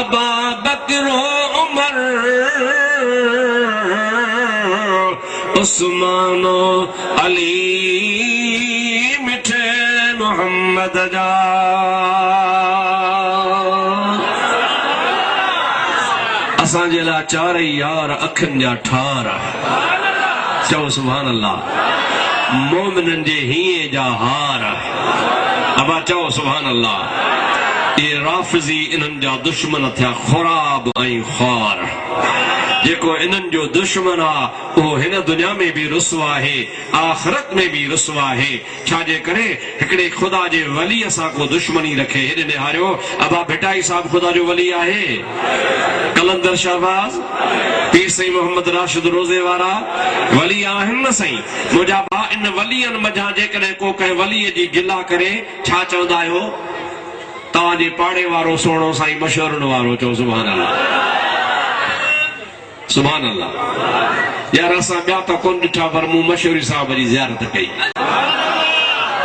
अबा बकर उमर उस्मान अली मिठे मोहम्मद जा असांजे लाइ चार यार अखियुनि जा ठार चओ सुभान अल्लाह मोमिननि जे हीए जा हार अबा चओ सुभान अल्लाह ये राफिजी इन्हनि जा दुश्मन थिया खुराब ऐं ख़ार जेको इन्हनि जो दुश्मन आ वो हिन दुनिया में भी रुसवा है आखिरत में भी रुसवा है छाजे करे हिकड़े खुदा जे वली सां को दुश्मनी रखे हेॾे निहारियो अबा भिटाई साहब खुदा जो वली आहे कलंदर शहबाज पीर साईं मोहम्मद राशिद रोज़े वारा वली आहिनि न साईं मुंहिंजा भाउ इन वलियनि मझां जेकॾहिं को कंहिं वलीअ जी गिला करे छा चवंदा आहियो तव्हांजे पाड़े वारो सोणो साईं मशहूरनि वारो चओ सुभान अल्लाह सुभान अल्लाह यार असां ॿिया त कोन ॾिठा पर मूं मशहूरी साहब जी ज़ियारत कई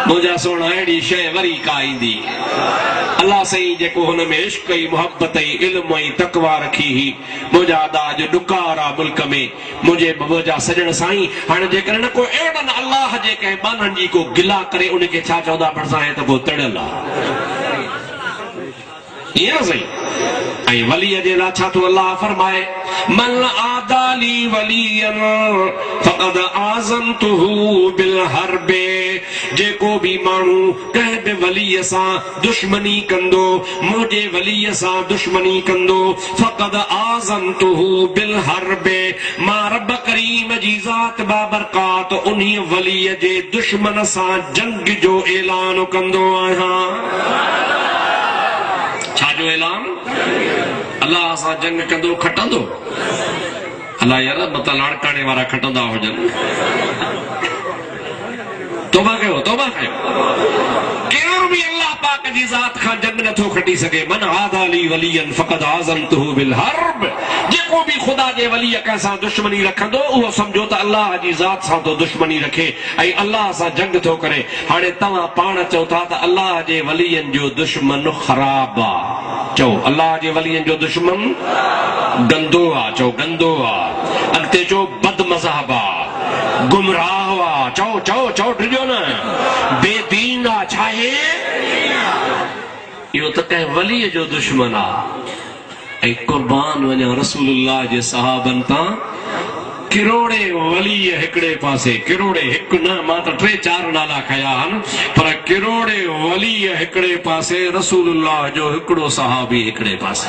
मुंहिंजा सोणा अहिड़ी शइ वरी का ईंदी अल्लाह साईं जेको हुन में इश्क ऐं मुहबत ऐं इल्म ऐं तकवा रखी ही मुंहिंजा अदा अॼु ॾुकार आहे मुल्क में मुंहिंजा सजण साईं हाणे जेकॾहिं न को अहिड़नि अल्लाह जे कंहिं बाननि जी को गिला करे उनखे छा चवंदा भरिसां त पोइ तड़ियल आहे ईअं सही ऐं वलीअ जे लाइ छा थो अल्लाह फरमाए मन आदाली वलियन फक़द आज़मतुहु बिल हर्बे जेको भी माण्हू कंहिं बि वलीअ सां दुश्मनी कंदो मुंहिंजे वलीअ सां दुश्मनी कंदो फक़द आज़मतुहु बिल हर्बे मां रब करीम जी ज़ात बाबरकात उन्ही वलीअ जे दुश्मन सां जंग जो ऐलान कंदो आहियां छा जो ऐलान अल्लाह सां जंग कंदो खटंदो अल्लाह यार मत लाड़काने वारा खटंदा हुजनि तौबा कयो केर भी अल्लाह पाक जी ज़ात खां जंग नथो खटी सके मन आदाली वलियन फक़द आज़मतुहु बिल हर्ब जेको भी खुदा जे वलीअ कंहिंसां दुश्मनी रखंदो उहो सम्झो त अल्लाह जी ज़ात सां तो दुश्मनी रखे ऐं अल्लाह सां जंग थो करे हाणे तव्हां पाण चओ था त अल्लाह जे वलीअनि जो दुश्मन ख़राब आहे चओ अल्लाह जे वलीअनि जो दुश्मन गंदो आहे चओ गंदो आहे अॻिते चओ बदमज़हब आहे गुमराह आहे चओ चओ चओ ॾिजो न बेदीन आहे छा आहे इहो त कंहिं वलीअ जो दुश्मन आहे ऐं क़ुर्बान वञा रसूलुल्लाह जे सहाबनि तां किरोड़े वलीअ हिकड़े पासे किरोड़े हिकु न मां त 3-4 नाला खया आहिनि पर किरोड़े वलीअ हिकड़े पासे रसूलुल्लाह जो हिकड़ो सहाबी हिकड़े पासे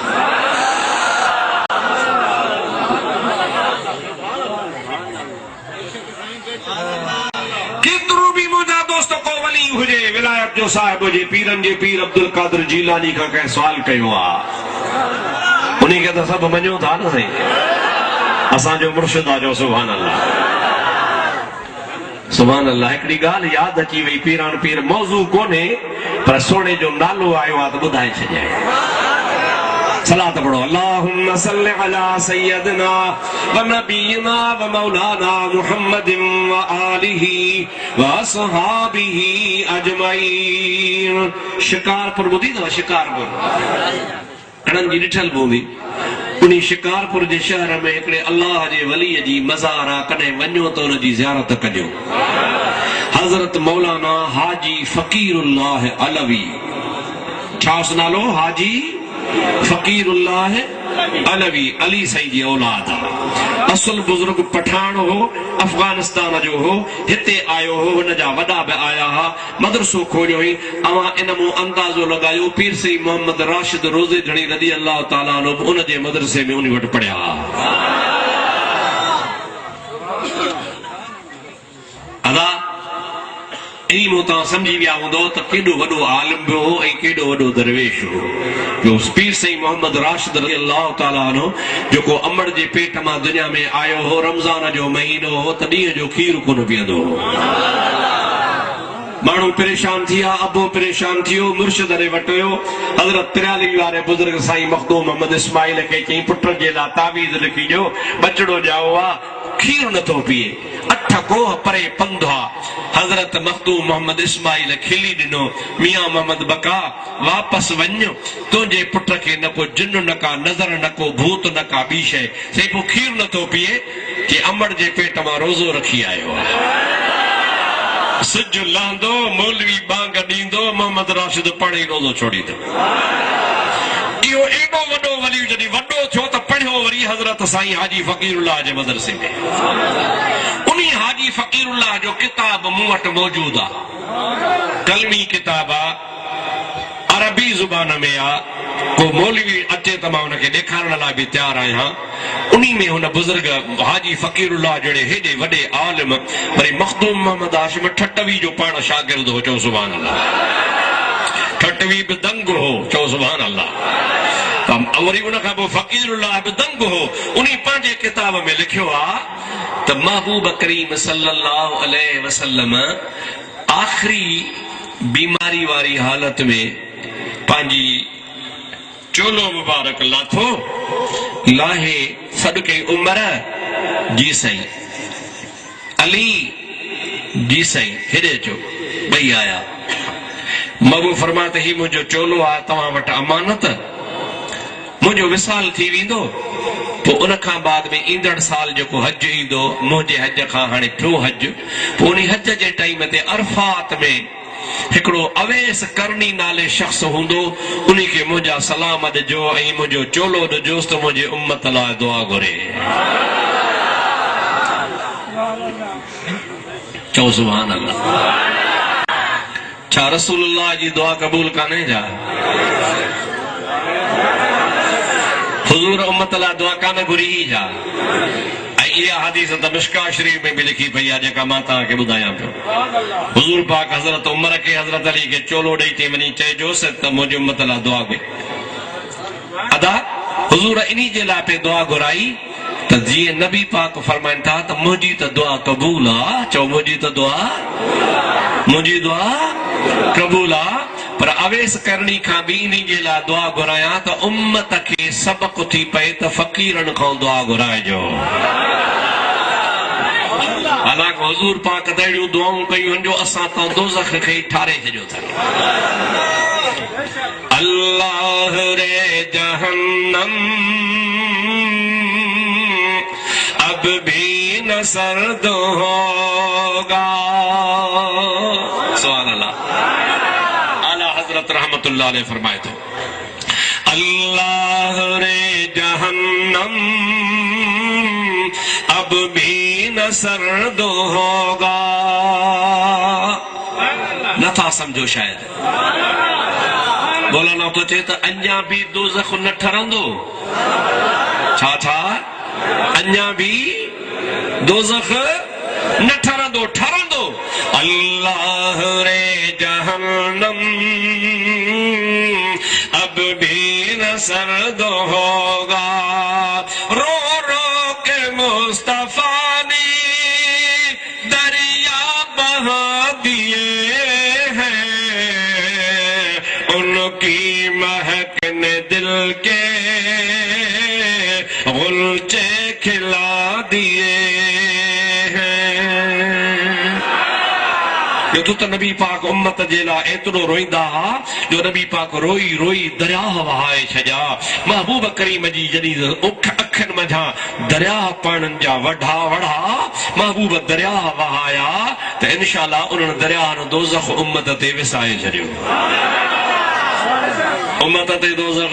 केतिरो बि मुंहिंजा दोस्त को वली हुजे विलायत जो साहिब हुजे पीरनि जे पीर अब्दुल कादिर जीलानी खां कंहिं सवाल कयो आहे उनखे त सभु मञो था न साईं असांजो मुर्शिद आहे जो सुभान अल्लाह सुभान अल्लाह हिकड़ी ॻाल्हि यादि अची वई पीरान पीर मौज़ू कोन्हे पर सोने जो नालो आयो आहे त ॿुधाए छॾियां सलात पढ़ो अल्लाहुम्मा सल्लि अला सय्यदना व नबीना व मौलाना मुहम्मदिन व आलिही व असहाबिही अजमईन शिकारपुर ॿुधी अथव शिकारपुर घणनि जी ॾिठल हूंदी उन्ही शिकारपुर जे शहर में हिकड़े अल्लाह जे वलीअ जी मज़ार आहे कॾहिं वञो त उन जी ज़ियारत कजो हज़रत मौलाना हाजी फ़कीरुल्लाह अलवी छा उस नालो हाजी फ़कीरुल्लाह अलवी अली साईं जी औलाद आहे असुल बुजुर्ग पठान हो अफगानिस्तान जो हो हिते आयो हो हुन जा वॾा बि आया हा मदरसो खोलियो हुई अवां इन मूं अंदाज़ो लॻायो पीर साईं मोहम्मद राशिद रोज़े धणी रज़ी अल्लाह ताला अन्हु उन जे मदरसे में उन वटि पढ़िया अदा इन मूं तव्हां सम्झी विया हूंदो त केॾो वॾो आलिम बि हो ऐं केॾो वॾो दरवेश हो पीर साईं मोहम्मद राशिद रज़ी अल्लाह ताला अन्हु जेको अमड़ जे पेट मां दुनिया में आयो हो रमज़ान जो महीनो हो त ॾींहं जो खीर कोन पीअंदो हो माण्हू परेशान थिया अबो परेशान थियो मुर्शिद ॾे वटि वियो हज़रत तिराली वारे बुज़ुर्ग साईं मखदूम अहमद इस्माइल खे चई पुट जे लाइ तावीज़ लिखी ॾियो बचड़ो ॼाओ आहे खीर न तो पिए 8 कोह परे पंधा हजरत मखदूम मोहम्मद इस्माइल खिली दिनो मियां मोहम्मद बका वापस वञो तुझे पुट के न को जिन न का नजर न को भूत न का बी शय से पो खीर न तो पिए कि अमर जे पेट में रोजो रखी आयो सिज लांदो मौलवी बांग दींदो मोहम्मद राशिद पढ़ी रोजो छोड़ी दो इहो एडो वडो वली जदी वडो थियो त पढ़ियो वरी हजरत साईं हाजी फकीरुल्लाह जे मदरसे में उन्हीं हाजी फकीरुल्लाह जो किताब मूं वटि मौजूद आ कलमी किताब आ अरबी जुबान में आ को मौलवी अचे त मां उनखे ॾेखारण लाइ बि तयार आहियां उन्हीं में हुन बुजुर्ग हाजी फकीरुल्लाह जड़े हेॾे वॾे आलिम वरी मखदूम मोहम्मद हाशिम ठटवी जो पाण शागिर्द हो चओ सुभान अल्लाह ठटवी भी दंग हो चओ सुभान अल्लाह वरी उन खां पोइ फकीरुल्लाह भी दंग हो उन्हीं पंहिंजे किताब में लिखियो आ त महबूब करीम सल्लल्लाहु अलैहि वसल्लम आखिरी बीमारी वारी हालत में पंहिंजी चोलो मुबारक लाथो लाहे सदके उमर जी साईं अली जी साईं हेॾे अचो ॿई आया महबूब फरमा त ही मुंहिंजो चोलो आहे तव्हां वटि अमानत मुंहिंजो विसाल थी वेंदो पोइ उन खां बाद में ईंदड़ साल जेको हज ईंदो मुंहिंजे हज खां हाणे टियों हज पोइ उन हज जे टाइम ते अरफात में हिकिड़ो अवेस करनी नाले शख्स हूंदो उन खे मुंहिंजा सलाम ॾिजो ऐं मुंहिंजो चोलो ॾिजोसि त मुंहिंजे उम्मत लाइ दुआ घुरे चओ सुभान अल्लाह छा रसूलुल्लाह जी दुआ कबूल कान्हे जा हुजूर उम्मत लाइ दुआ कान घुरी जा ऐं इहा हदीस त मिशका शरीफ में बि लिखी पई आहे जेका मां तव्हांखे ॿुधायां पियो हुजूर पाक हज़रत उमर खे हज़रत अली खे चोलो ॾेई चई वञी चइजोसि त मुंहिंजी उम्मत लाइ दुआ घुरे अदा हुजूर इन्ही जे लाइ पे दुआ घुराई त जीअं नबी पाक फरमाइनि था त मुंहिंजी त दुआ क़बूल आहे चओ मुंहिंजी त दुआ कबूल आ पर अवेस करनी खां भी इन्ही जे लाइ दुआ घुरायां त उम्मत खे सबक थी पए त फ़कीरनि खां दुआ घुराइजो हालांकि हुजूर पाक त अहिड़ियूं दुआऊं कयूं जो असां त दोज़ख खे ठारे छॾियो अथनि अल्लाह रे जहन्नम अब भी न सर्द होगा सुभान अल्लाह आला हजरत रहमतुल्लाह अलैह फरमाए तो अल्लाह रे जहन्नम अब भी न सर्द होगा नथा समझो शायद बोला ना तो चे त अञा भी दोज़ख न ठरंदो छा अञा भी दोज़ख न ठरंदो अल्लाह रे जहन्नम अब भी न सर्द होगा रो रो के मुस्तफा ने दरिया बहा दिए हैं उनकी महक ने दिल के गुलचे खिला दिए जो तो नबी पाक उम्मत जे लाइ एतिरो रोईंदा हुआ जो नबी पाक रोई रोई दरिया वहाए छॾिया महबूब करीम जी जॾहिं अखियुनि मंझां दरिया पाणनि जा वढा वढ़ा महबूब दरिया वहाया त इंशाअल्लाह उन्हनि दरिया दोज़ख उम्मत ते विसाए छॾियो उम्मत ते दोज़ख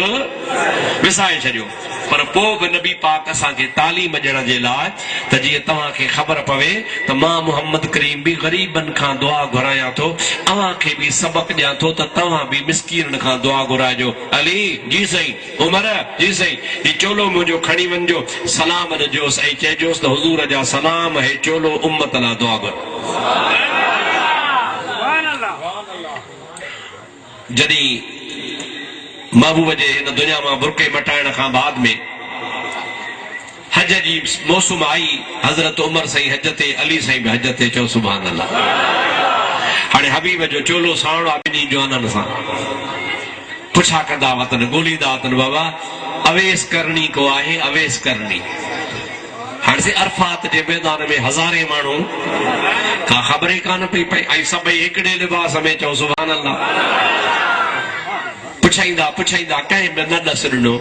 विसाए छॾियो पर पोइ बि नबी पाक असांखे तालीम ॾियण जे लाइ त जीअं तव्हांखे ख़बर पवे त मां मोहम्मद करीम बि ग़रीबनि खां दुआ घुरायां थो अव्हांखे बि सबक ॾियां थो त तव्हां बि मिस्कीननि खां दुआ घुराइजो अली जी साईं उमर जी साईं ही चोलो मुंहिंजो खणी वञिजो सलाम ॾिजोसि ऐं चइजोसि त हुज़ूर जा सलाम हे चोलो उम्मत लाइ दुआ घुर जॾहिं महबूब जे हिन दुनिया मां बुरके मटाइण खां बाद में हज जी मौसम आई हज़रत उमर साईं हज ते अली साईं भी हज ते चओ सुभान अल्लाह हाणे हबीब जो चोलो सावणो आहे ॿिन्ही जवाननि सां पुछा कंदा वतन ॻोल्हींदा वतन बाबा अवेस करणी को आहे अवेस करणी हाणे से अरफात जे मैदान में हज़ारे माण्हू का ख़बर ई कान पई पई ऐं सभई हिकिड़े लिबास में चओ सुभान अल्लाह। पुछाईंदा पुछाईंदा कंहिं बि न ॾस ॾिनो।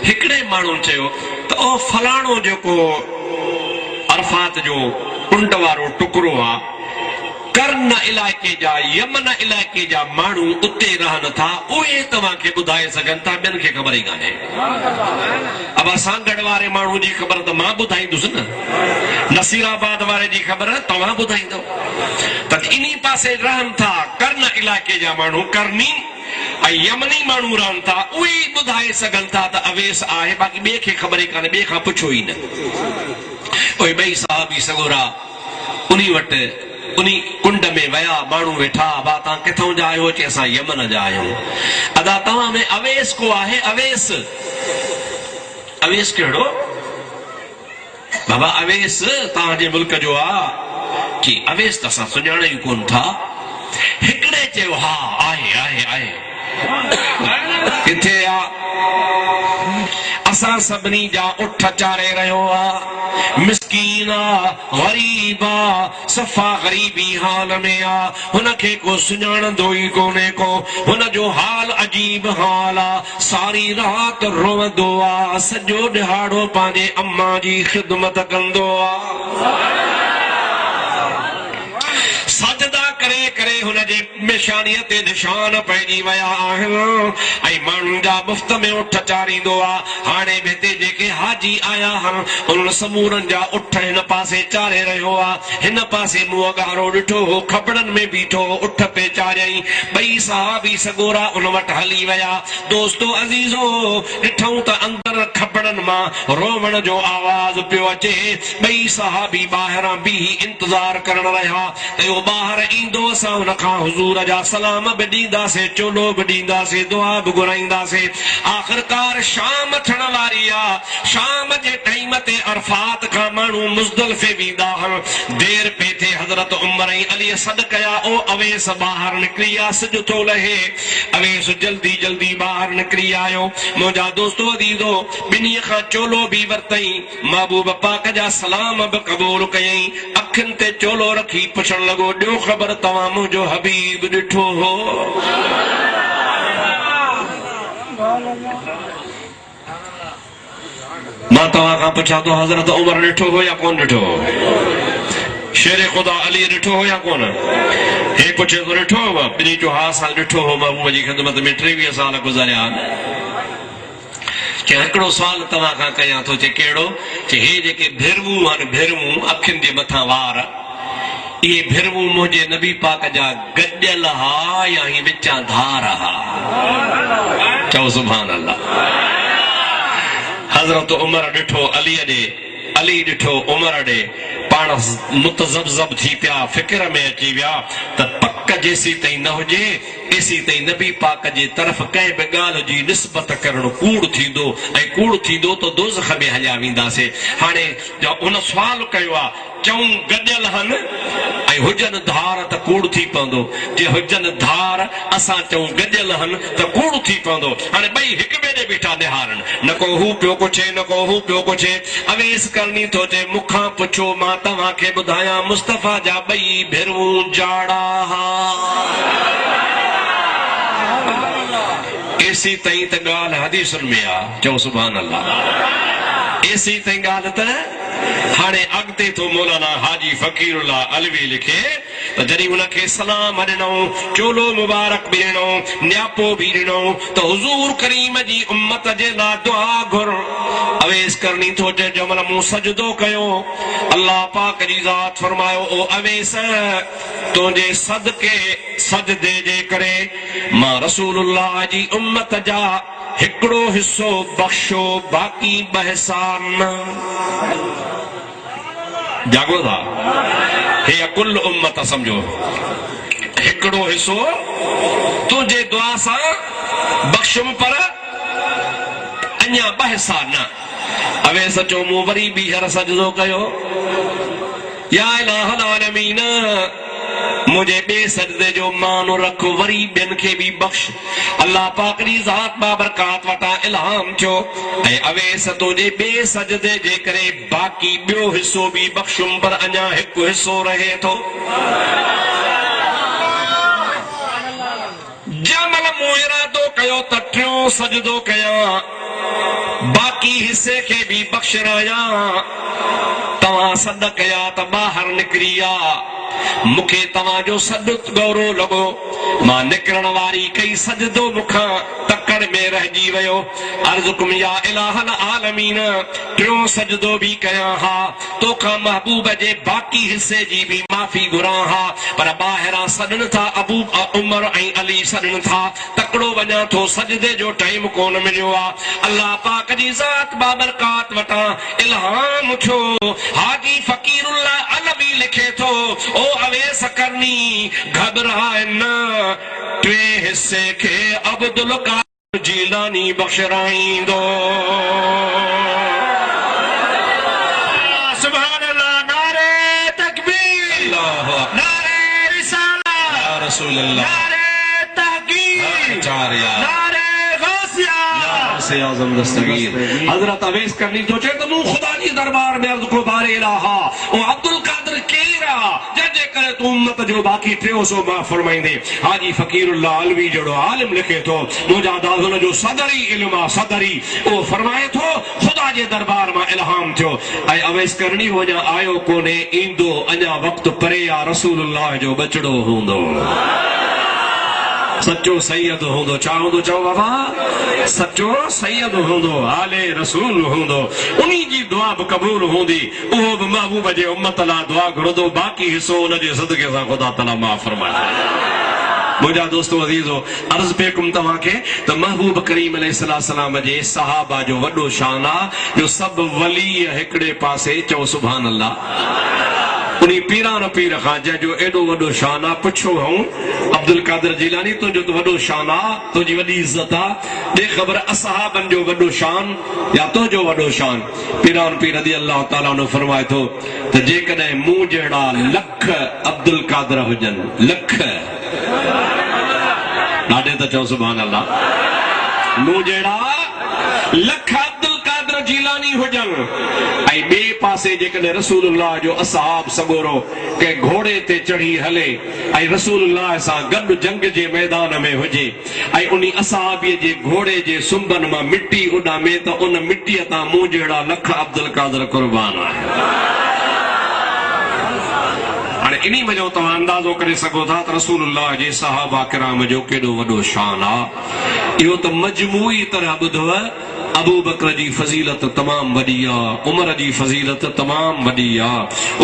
हिकिड़े माण्हू चयो त ओ फलाणो जेको अरफात जो कुंड वारो टुकड़ो आहे, कर्न इलाइक़े जा यमन इलाइक़े जा माण्हू उते रहनि था, उहे तव्हांखे ॿुधाए सघनि था, ॿियनि खे ख़बर ई कान्हे। अब असां गढ़ वारे माण्हू जी ख़बर त मां ॿुधाईंदुसि न, नसीराबाद वारे जी ख़बर तव्हां ॿुधाईंदव। त इन्ही पासे रहनि था कर्न इलाइक़े जा माण्हू, करनी ऐं यमनी माण्हू रहनि था, उहे ॿुधाए सघनि था त अवेस आहे, बाक़ी ॿिए खे ख़बर ई कान्हे, ॿिए खां पुछो ई न। उहे ॿई साहबी सगोरा उन्ही वटि उन्ही कुंड में वया, माण्हू वेठा, बा तव्हां किथां जा आहियो? चए असां यमन जा आहियूं। अदा तव्हां में अवेस को आहे? अवेस अवेस कहिड़ो? बाबा अवेस तव्हांजे मुल्क जो आहे कि अवेस त असां सुञाणे ई कोन था। हिकिड़े चयो हा आहे आहे आहे। किथे आहे? असां सभिनी जा उठ चारे रहियो आहे, मिस्कीन आ, गरीब आ, सफ़ा गरीबी हाल में आ, हुनखे को सुञाणंदो ई कोन्हे को, हुन जो हाल अजीब हाल आ, सारी रात रोवंदो आ, सॼो ॾिहाड़ो पंहिंजे अम्मा जी ख़िदमत कंदो आ। सजदा करे करे हुनजे निशानीअ ते निशान पइजी विया आहिनि ऐं माण्हुनि जा मुफ़्त में उठ चारींदो आहे। हाणे बि हिते जेके हाजी आया आहिनि उन्हनि समूरनि जा उठ हिन पासे चारे रहियो आहे, हिन पासे मुंहुं अॻारो ॾिठो हो, खपड़नि में बीठो उठ पे चारियई। ॿई साहबी सगोरा उन वटि हली विया। दोस्तो अज़ीज़ो, ॾिठऊं त अंदरि खपड़नि मां रोवण जो आवाज़ पियो अचे। ॿई साहबी ॿाहिरां बीही इंतज़ार करण रहिया त ॿाहिर ईंदो, असां हुन खां हुज़ूर जा सलाम बि ॾींदासीं, चोलो बि ॾींदासीं, दुआ बि घुराईंदासीं। आख़िरकार शाम थियण वारी आहे। शाम जे टाइम ते अरफात खां माण्हू मुज़दलिफ़े वेंदा आहिनि। देर पे थे हज़रत उमर ऐं अली सॾ कया, ओ अवेस ॿाहिरि निकिरी आ, सिॼ थो लहे। अवेस जल्दी जल्दी ॿाहिरि निकिरी आयो। मुंहिंजा दोस्तो अदीज़ो, ॿिन्ही खां चोलो बि वरितई, महबूब पाक जा सलाम बि क़बूल कयई। अखियुनि ते चोलो रखी पुछण लॻो, ॾियो ख़बर तव्हां मुंहिंजो हबीब ॾिठो हो? मां तव्हां खां पुछां थो, हज़रत उमर ॾिठो हो या कोन ॾिठो हो? शेर ख़ुदा अली ॾिठो हो या कोन? हे पुछे थो ॾिठो हो? ॿिन्ही जो हा सां ॾिठो हो, महबूब जी ख़िदमत में 23 साल गुज़रिया। के हिकिड़ो सुवाल तव्हां खां कयां थो, चे कहिड़ो? चे हे जेके भिरमूं आहिनि, भिरमूं अखियुनि जे मथां वार, इहे भिरमूं मुंहिंजे नबी पाक जा गॾियल हा या ही विचां धार हा? चओ सुभान अल्लाह। हज़रत उमर ॾिठो अली ॾे, अली ॾिठो उमर ॾे, पाण मुतज़ब्ज़ब थी पिया, फिक्र में अची विया त पक जेसी ताईं न हुजे एसी ताईं नबी पाक जे तरफ़ कंहिं बि ॻाल्हि जी निस्बत करणु कूड़ थींदो, ऐं कूड़ थींदो त दोज़ख में हलिया वेंदासीं। हाणे हुन सुवाल कयो आहे, चऊं गॾियल हनि ऐं हुजनि धार त कूड़ थी पवंदो, जे हुजनि धार असां चऊं गॾियल हनि त कूड़ थी पवंदो। हाणे ॿई हिक ॿिए ॾे बीठा निहारनि, न को हू पियो पुछे न को हू पियो पुछे। अवेस करनी थो चए, मूंखां पुछो मां तव्हांखे ॿुधायां, मुस्तफ़ा जा ॿई भिरूं जाड़ा हा। एसी ताईं त ॻाल्हि हदीसुनि में आहे, चओ सुभान अल्लाह। एसी ताईं ॻाल्हि त हाणे अॻिते थो मौलाना हाजी फ़कीरुल्लाह अलवी लिखे त जॾहिं हुनखे सलाम ॾिनो, चोलो मुबारक बि ॾिनो, न्यापो बि ॾिनो, त हुज़ूर करीम जी उम्मत जे लाइ दुआ घुर। अवेस करनी थो चए, जंहिंमहिल मूं सजदो कयो, अल्लाह पाक जी ज़ात फरमायो, ओ अवेस, तुंहिंजे सदके सजदे जे करे मां रसूलुल्लाह जी उम्मत जा हिकिड़ो हिस्सो बख़्शो, बाक़ी बहसान जागो था। हे कुल उम्मत सम्झो, हिकिड़ो हिस्सो तुंहिंजे दुआ सां बख़्शुम, पर अञा ॿ हिस्सा न। अवेस चओ, मूं वरी ॿीहर सजदो कयो, या इलाहल आलमीन, मुझे बे सजदे जो मान रख वरी बिन के भी बख्श अल्लाह पाक दी जात बाबरकात वटा इल्हाम छो ऐ अवेस तुझे बे सजदे जे करे बाकी बियो हिस्सो भी बख्शुम पर अञा एक हिस्सो रहे तो जमल मूं इरादो कयो त टियों सजदो कया बाकी हिस्से के भी बख्श राया तव्हां सद कया त ॿाहिरि निकिरिया मुखे तव्हां जो सद गौरो लॻो मां निकिरण वारी कई सजदो मुखां तकड़ में रहिजी वियो अर्ज़ुकुम या इलाहल आलमीन टियों सजदो भी कया हा तोखां महबूब जे बाकी हिस्से जी भी माफ़ी घुरां हा पर ॿाहिरां सॾनि था अबू उमर ऐं अली सॾनि था तकड़ो वञा थो सजदे जो टाइम कोन मिलियो आहे अल्लाह पाक जी ज़ात बाबरकात वटां इल्हाम छो हाजी फ़कीरुल्लाह अलवी लिखे थो ओ अवेस करनी घबराए न टे हिस्से के अब्दुल कादिर जीलानी बख्शराईंदो सुभान अल्लाह नारे तकबीर अल्लाहु अकबर नारे रिसालत या रसूल अल्लाह नारे तहकीक चार यार नारे गौसिया से आजम दस्तगीर हजरत अवेस करनी तो चे तो खुदा जी दरबार में अर्ज को बारे इलाहा ओ अब्दुल कादिर केरा जजे करे तू उम्मत जो बाकी टियों सो माफ फरमाइंदे हाजी फकीरुल्लाह अलवी जड़ो आलिम लिखे तो मुजा दादुन जो सदरी इल्मा सदरी ओ फरमाए तो खुदा जे दरबार में इल्हाम थियो ऐ अवेस करनी हो जा आयो कोने इंदो अञा वक्त परे या रसूलुल्लाह जो बचड़ो हुंदो सच्चो सैयद होंदो चाहो चओ बाबा सच्चो सैयद होंदो आले रसूल होंदो उन्हीं जी दुआ भी कबूल होंदी उहो भी महबूब जे उम्मत ला दुआ घुरंदो बाकी हिस्सो उन जे सदके सां खुदा तआला माफ़ फरमाए मुझा दोस्तों अजीजो अर्ज पे कुम तव्हां के त महबूब करीम अलैहिस्सलाम जे सहाबा जो वडो शान आ जो सब वली हिकड़े पासे चओ सुभान अल्लाह उन्हीं पीरान पीर खां जो एडो वडो शान आ पुछो हूं अब्दुल कादिर जीलानी तुझो तो वडो शान आ तुझी वडी इज्जत आ दे खबर असहाबन जो वडो शान या तुझो वडो शान पीरान पीर रज़ी अल्लाह ताला ने फरमाए तो त जे कदे मूं जड़ा लख अब्दुल कादिर हुजन लख ॾाढे त चओ सुभान अल्लाह मूं जड़ा लख अब्दुल कादिर जीलानी हुजन ऐं ॿिए पासे जेकॾहिं रसूलुल्लाह जो असहाब सगोरो के घोड़े ते चढ़ी हले ऐं रसूलुल्लाह सां गॾु जंग जे मैदान में हुजे ऐं उन असहाबीअ जे घोड़े जे सुंबन मां मिट्टी उॾामे त उन मिट्टीअ तां मूं जहिड़ा लख अब्दुल कादिर कुर्बान आहे हाणे इन्ही वजह तव्हां अंदाज़ो करे सघो था त रसूलुल्लाह जे सहाबा किराम जो केॾो वॾो शान आहे इहो त मजमूई तरह ॿुधव अबू बकर जी फजीलत तमाम वडी आ उमर जी फजीलत तमाम वडी आ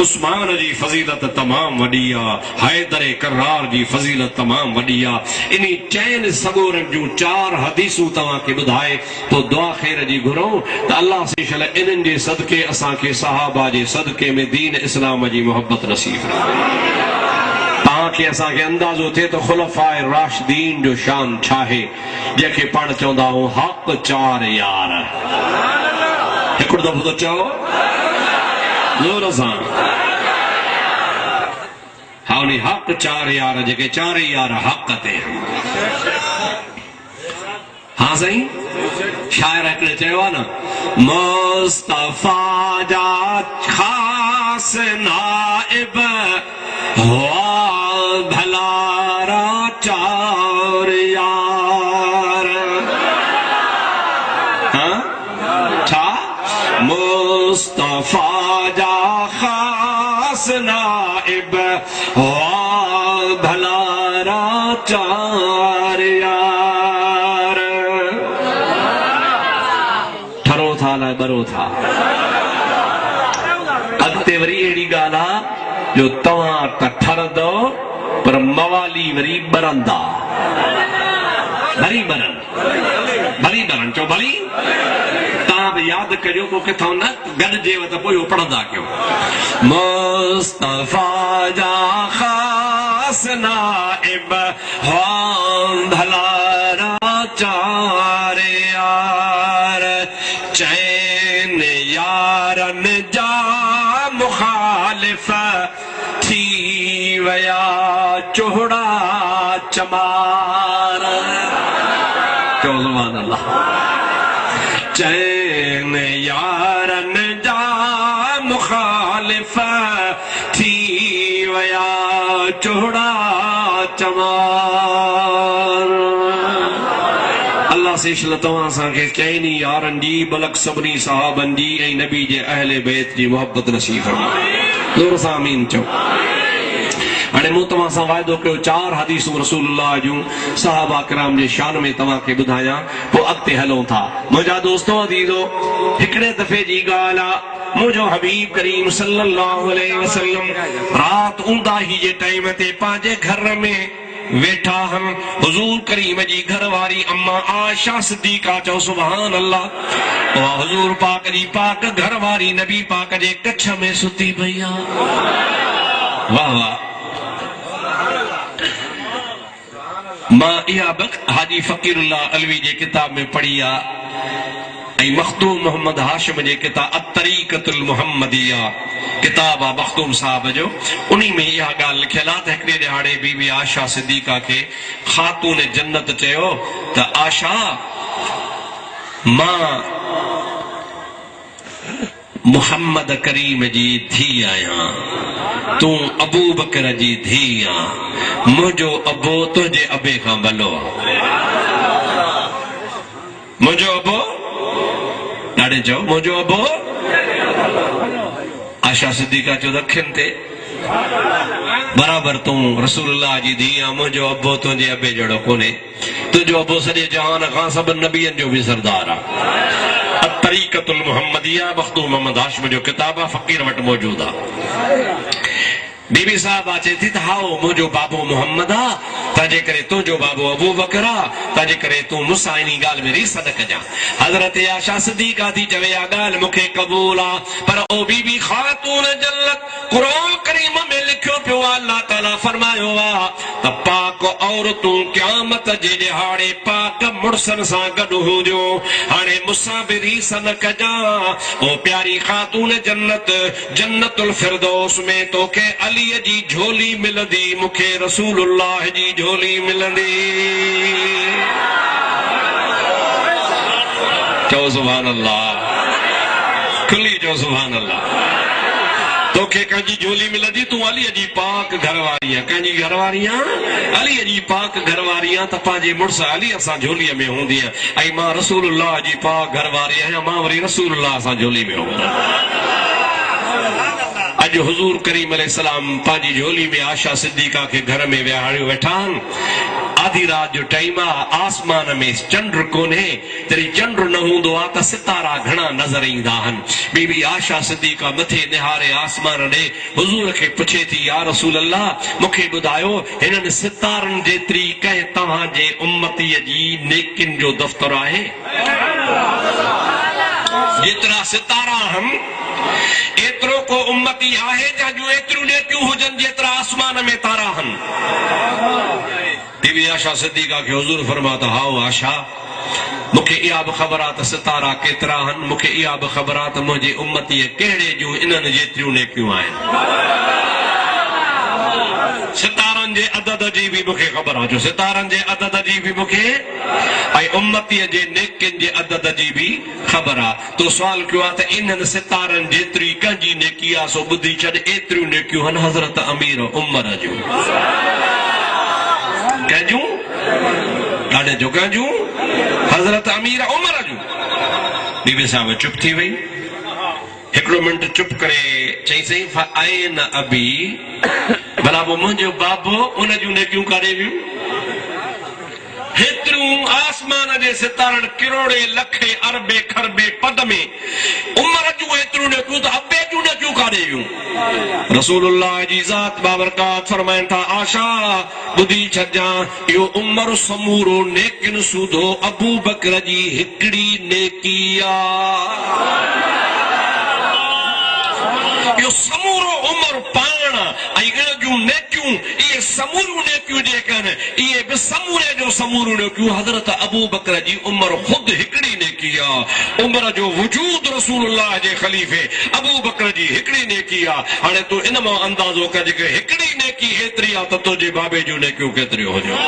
उस्मान जी फजीलत तमाम वडी आ हैदर करार जी फजीलत तमाम वडी आ इन्ही चैन सगोरन जूं चार हदीसूं तव्हां के ॿुधाए तो दुआ खैर जी घुरो त अल्लाह से शल इन्हनि जे सदके असां के सहाबा जे सदके में दीन इस्लाम जी मोहब्बत नसीब रहे ताकि असां के अंदाजो थे तो खुलफाए राशिदीन जो शान छाहे जेके पाण चवंदा हूं हक चार यार हिकिड़ो दफ़ो तो चओ ज़ोर सां हा उन हक चार यार जेके चार यार हक ते हाँ सही शायर हिकिड़े चयो आहे न मुस्तफा जा ख़ास नाइब हुआ भलारा चार यार हाँ छा मुस्तफा जा खास नाइब हुआ भलारा चार यार ठरो था न बरो था अॻिते वरी अहिड़ी ॻाल्हि आहे जो तव्हां त ठरंदो पर मवाली वरी बरंदा भली बरन चओ भली तव्हां बि यादि कजो पोइ किथां न गॾिजेव त पोइ इहो पढ़ंदा कयो मुस्तफा जा ख़ास नाइब भलारा चार यार चैन यारन जा मुखालिफ थी वया चोहड़ा चमार। चो सुभान अल्लाह। चैन यारन जा मुखालिफ थी वया चोहड़ा चमार। अल्लाह से इशल तव्हां असांखे चइनी यारनि जी बलक सभिनी सहाबनि जी ऐं नबी जे अहले बैत जी मोहब्बत नसीब फरमाए। ज़ोर सां आमीन चओ। हाणे मूं तव्हां सां वाइदो कयो 4 हदीसूं रसूलुल्लाह जूं सहाबा किराम जे शान में तव्हांखे ॿुधायां, पोइ अॻिते हलूं था। मुंहिंजा दोस्तो अज़ीज़ो, हिकिड़े दफ़े जी ॻाल्हि आहे, मुंहिंजो हबीब करीम सल्लल्लाहु अलैहि वसल्लम राति ऊंदाही जे टाइम ते पंहिंजे घर में वेठा हन। हुजूर करीम जी घरवारी अम्मा आयशा सिद्दीका, चओ सुभान अल्लाह, उहा हुजूर पाक जी पाक घरवारी नबी पाक जे कच्छ में सुती पई आहे। वाह वाह। मां इहा हाजी फ़कीरुल्लाह अलवी जे किताब में पढ़ी आहे ऐं मखदूम मोहम्मद हाशिम जे किताब अत-तरीक़तुल मुहम्मदिया किताब आहे मखदूम साहब जो, उन्ही में इहा ॻाल्हि लिखियल आहे त हिकिड़े ॾिहाड़े बीबी आशा सिद्दीका खे ख़ातून जन्नत चयो त आशा, मां मुहम्मद करीम जी धी आहियां, तूं अबू बकर जी धी आं, मुंहिंजो अबो तुंहिंजे अबे खां भलो आहे। मुंहिंजो अबो ॾाढे चओ, मुंहिंजो अबो। आशा सिद्दीका चयो अखियुनि ते बराबर, तूं रसूलुल्लाह जी धी आं, मुंहिंजो अबो तुंहिंजे अबे जहिड़ो कोन्हे, तुंहिंजो अबो सॼे जहान खां सभिनि नबियनि जो बि सरदार आहे। अत-तरीक़तुल मुहम्मदिया मखदूम मोहम्मद हाशिम जो किताब आहे, फ़कीर वटि मौजूद आहे। बीबी साहब अचे थी त हाओ मुंहिंजो बाबो मोहम्मद आहे, तंहिंजे करे तुंहिंजो बाबो अबू बकर आहे, तंहिंजे करे तूं मूंसां इन ॻाल्हि में रीस न कजां। हज़रत आयशा सिद्दीका थी चवे इहा ॻाल्हि मूंखे क़बूल आहे, पर ओ बीबी ख़ातून जन्नत, क़ुरान करीम में लिखियो पियो आहे, अल्लाह ताला फरमायो आहे त पाक औरतूं क़यामत जे ॾिहाड़े पाक मुड़सनि सां गॾु हुजो। हाणे मूंसां बि रीस न कजां। ओ प्यारी ख़ातून जन्नत, जन्नतुल फिरदौस में तोखे अलीअ जी झोली मिलंदी, मूंखे रसूलुल्लाह जी झोली मिलंदी। चओ सुभान अल्लाह, खुली चओ सुभान अल्लाह। तोखे कंहिंजी झोली मिलंदी, तूं अलीअ जी पाक घरवारी आहे। कंहिंजी घरवारी आहे? अलीअ जी पाक घरवारी आहे, त पंहिंजे मुड़ुस अलीअ सां झोलीअ में हूंदी आहे। ऐं मां रसूलुल्लाह जी पाक घरवारी आहियां, मां वरी रसूलुल्लाह सां झोली में हूंदा। अॼु हुजूर करीम अलैहिस्सलाम पंहिंजी झोली में आशा सिद्दीका खे घर में विहारियो वेठा आहिनि। आधी राति जो टाइम आहे, आसमान में चंड कोन्हे, तॾहिं चंड न हूंदो आहे त सितारा घणा नज़र ईंदा आहिनि। बीबी आशा सिद्दीका मथे निहारे आसमान ॾे हुजूर खे पुछे थी, या रसूल अल्लाह, मूंखे ॿुधायो हिननि सितारनि जेतिरी कंहिं तव्हांजे उम्मतीअ जी नेकिन जो दफ़्तर आहे? जेतिरा सितारा आहिनि एतिरो को उम्मती आहे जंहिंजूं एतिरियूं नेकियूं हुजनि जेतिरा आसमान में तारा आहिनि? बीबी आशा सिद्दीका खे हुजूर फरमाता, हाओ आशा, मूंखे इहा बि ख़बर आहे त सितारा केतिरा आहिनि, मूंखे इहा बि ख़बर आहे त मुंहिंजी उम्मतीअ कहिड़े जूं इन्हनि जेतिरियूं नेकियूं आहिनि। सितारनि जे अदद जी बि मूंखे ख़बर आहे, जो सितारनि जे अदद जी बि मूंखे ऐं उम्मतीअ जे नेकियुनि जे अदद जी बि ख़बर आहे। तो सुवाल कयो आहे त इन्हनि सितारनि जेतिरी कंहिंजी नेकी आहे सो ॿुधी छॾ, एतिरियूं नेकियूं आहिनि हज़रत अमीर उमर जूं। कंहिंजूं? ॾाढे जो कंहिंजूं? हज़रत अमीर उमर जूं। बीबी साहब चुप थी वई, हिकिड़ो मिंट चुप करे चई सही, फ़अैन अबी, भला वो मुंहिंजो बाबो, उन जूं नेकियूं काॾे वियूं? हेतिरियूं आसमान जे सितारनि किरोड़े लखे अरबे खरबे पद में उमर जूं एतिरियूं नेकियूं, त अबे जूं नेकियूं काॾे वियूं? रसूलुल्लाह जी ज़ात बाबरकात फरमाइनि था, आशा ॿुधी छॾजां, इहो उमर समूरो नेकिन सूधो अबू बकर जी हिकिड़ी नेकी आहे। इहो समूरो उमर पाण ऐं इन जूं नेकियूं, इहे समूरियूं नेकियूं जेके आहिनि, इहे बि समूरे जो समूरियूं नेकियूं हज़रत अबू बकर जी उमर ख़ुदि हिकिड़ी नेकी आहे उमर जो वजूद रसूलुल्लाह जे खलीफ़े अबू बकर जी हिकिड़ी नेकी आहे हाणे तूं इन मां अंदाज़ो कर कि हिकिड़ी नेकी एतिरी आहे त तुंहिंजे बाबे जूं नेकियूं केतिरियूं हुजूं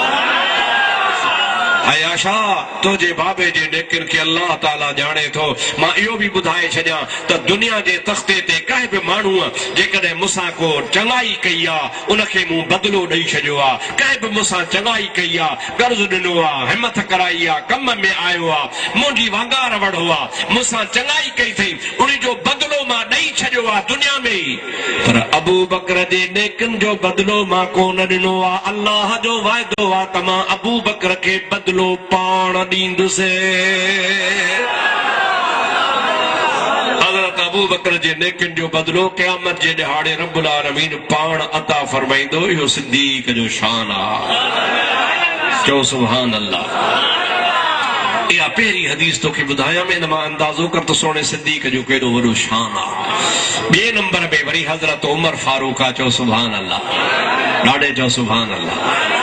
आयाशा तुझे बाबे जे नेकिन के अल्लाह ताला जाने थो मां इहो भी बुधाए छॾियां त दुनिया जे तख्ते ते कंहिं बि माण्हू जेकॾहिं मूंसां को चङाई कई आहे उनखे मूं बदिलो ॾेई छॾियो आहे कंहिं बि मूंसां चङाई कई आहे कर्ज़ ॾिनो आहे हिमत कराई आहे कम में आयो आहे मुंहिंजी वांगार वढ़ो आहे मूंसां चङाई कई अथई उन जो बदिलो मां ॾेई छॾियो आहे दुनिया में ई पर अबू बकर जे नेकिन जो बदिलो मां कोन ॾिनो आहे अल्लाह जो वाइदो आहे त मां अबू बकर खे बदिलो पाण ॾींदुसि हज़रत अबू बकर जे नेकिन जो बदिलो क़यामत जे ॾिहाड़े रब्बुल आलमीन पाण अता फरमाईंदो इहो सिद्दीक़ जो शान आहे चओ सुभान अल्लाह इहा पहिरीं हदीस तोखे ॿुधायां में मां अंदाज़ो कर त सोने सिद्दीक़ जो केॾो वॾो शान आहे ॿिए नंबर में वरी हज़रत उमर फारूक आहे चओ सुभान अल्लाह ॾाढे चओ सुभान अल्लाह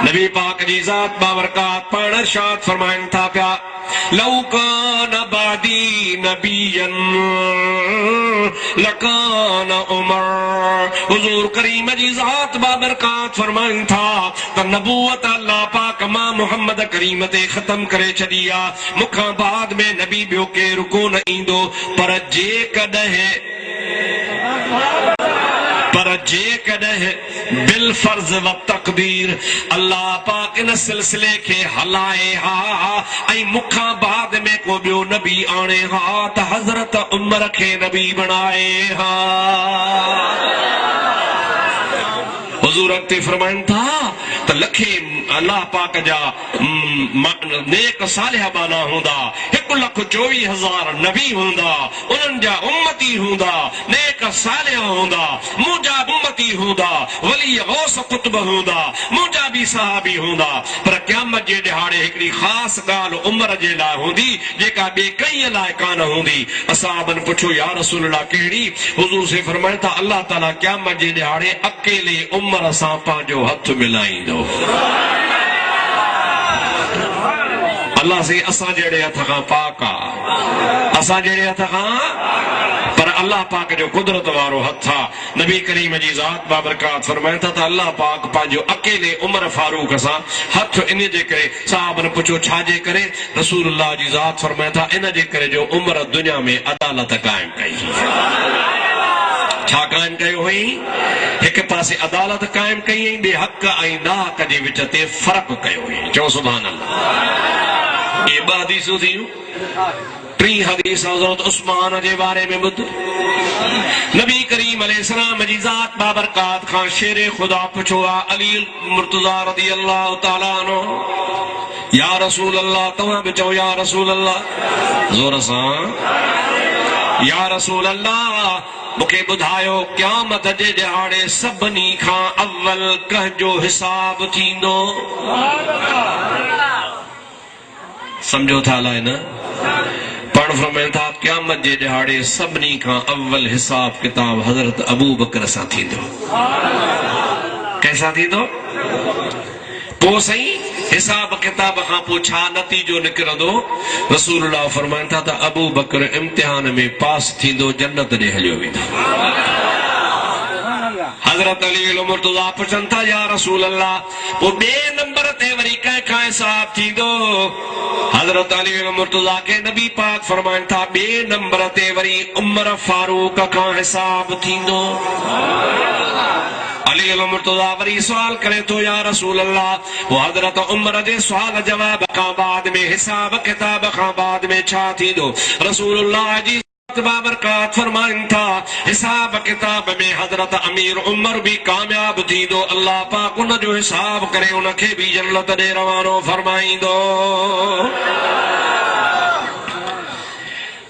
नबी पाक जी ज़ात बाबरकात पाण इरशाद फरमाइनि था पिया लौ कान बादी नबियन लकान उमर हुजूर करीम जी ज़ात बाबरकात फरमाइनि था त नबूवत अल्लाह पाक मां मोहम्मद करीम ते ख़त्म करे छॾी आहे मूंखां बाद में नबी ॿियो केरु कोन ईंदो पर जेकॾहिं बिल फर्ज व तक़दीर अल्लाह पाक इन सिलसिले खे हलाए हा ऐं मूंखां बाद में को ॿियो नबी आणे हा त हज़रत उमर खे नबी बणाए हा हुजूर अॻिते फरमाइनि था त लखे अल्लाह पाक जा नेक सालिह बाना हूंदा 1,24,000 नबी हूंदा उन्हनि जा उम्मती हूंदा नेक सालिह हूंदा मुंहिंजा उम्मती हूंदा वली गौस कुतुब हूंदा मुंहिंजा बि सहाबी हूंदा पर क़यामत जे ॾिहाड़े हिकिड़ी ख़ासि ॻाल्हि उमर जे लाइ हूंदी जेका ॿिए कंहिं लाइ कान हूंदी असहाबनि पुछो या रसूल अल्लाह कहिड़ी हुजूर से फरमाइनि था अल्लाह ताला क़यामत जे ॾिहाड़े अकेले उमर सां पंहिंजो हथ मिलाईंदो अल्लाह से असां जहिड़े हथ खां पाक आहे असां जहिड़े हथ खां पर अल्लाह पाक जो कुदरत वारो हथ आहे नबी करीम जी ज़ात बाबरकात फरमाइनि था त अल्लाह पाक पंहिंजो अकेले उमर फारूक सां हथ इन जे करे साहबनि पुछो छाजे करे रसूलुल्लाह जी ज़ात फरमाइनि था इन जे करे जो उमर दुनिया में अदालत क़ाइम कई छा क़ाइम कयो हुई हिकु पासे अदालत क़ाइम कई ॿिए हक़ ऐं नाहक जे विच ते फ़र्क़ु कयो हुई चओ सुभान अल्लाह ये ॿ हदीसूं थियूं टी हदीस हज़रत उस्मान जे बारे में ॿुध नबी करीम अलैहिस्सलाम जी ज़ात बाबरकात खां शेर खुदा पुछो आहे अली मुर्तज़ा रज़ी अल्लाह ताला अन्हु या रसूल अल्लाह तव्हां बि चओ या रसूल अल्लाह ज़ोर सां या रसूल अल्लाह मूंखे ॿुधायो क़यामत जे ॾिहाड़े सभिनी खां अव्वल कंहिंजो हिसाब थींदो समझो था अलाए न पाण फरमाइनि था क़यामत जे ॾिहाड़े सभिनी खां अव्वल हिसाब किताब हज़रत अबू बकर सां थींदो कंहिंसां थींदो पोइ सही हिसाब किताब खां पोइ छा नतीजो निकिरंदो रसूलुल्लाह फरमाइनि था त अबू बकर इम्तिहान में पास थींदो जन्नत ॾे हलियो वेंदो हज़रत अली मुर्तज़ा पुछनि था या रसूल अल्लाह पोइ ॿिए नंबर ते वरी कंहिंखां हिसाब थींदो हज़रत अली मुर्तज़ा खे नबी पाक फरमाइनि था ॿिए नंबर ते वरी उमर फारूक खां हिसाब थींदो अली मुर्तज़ा वरी सवाल करे थो या रसूल अल्लाह वो हज़रत उमर जे सवाल जवाब खां बाद में हिसाब किताब खां बाद में छा थींदो रसूलुल्लाह जी बाबरकात फरमाइनि था हिसाब किताब में हज़रत अमीर उमर भी कामयाब थींदो अल्लाह पाक उन जो हिसाब करे उनखे भी जन्नत ॾे रवानो फरमाईंदो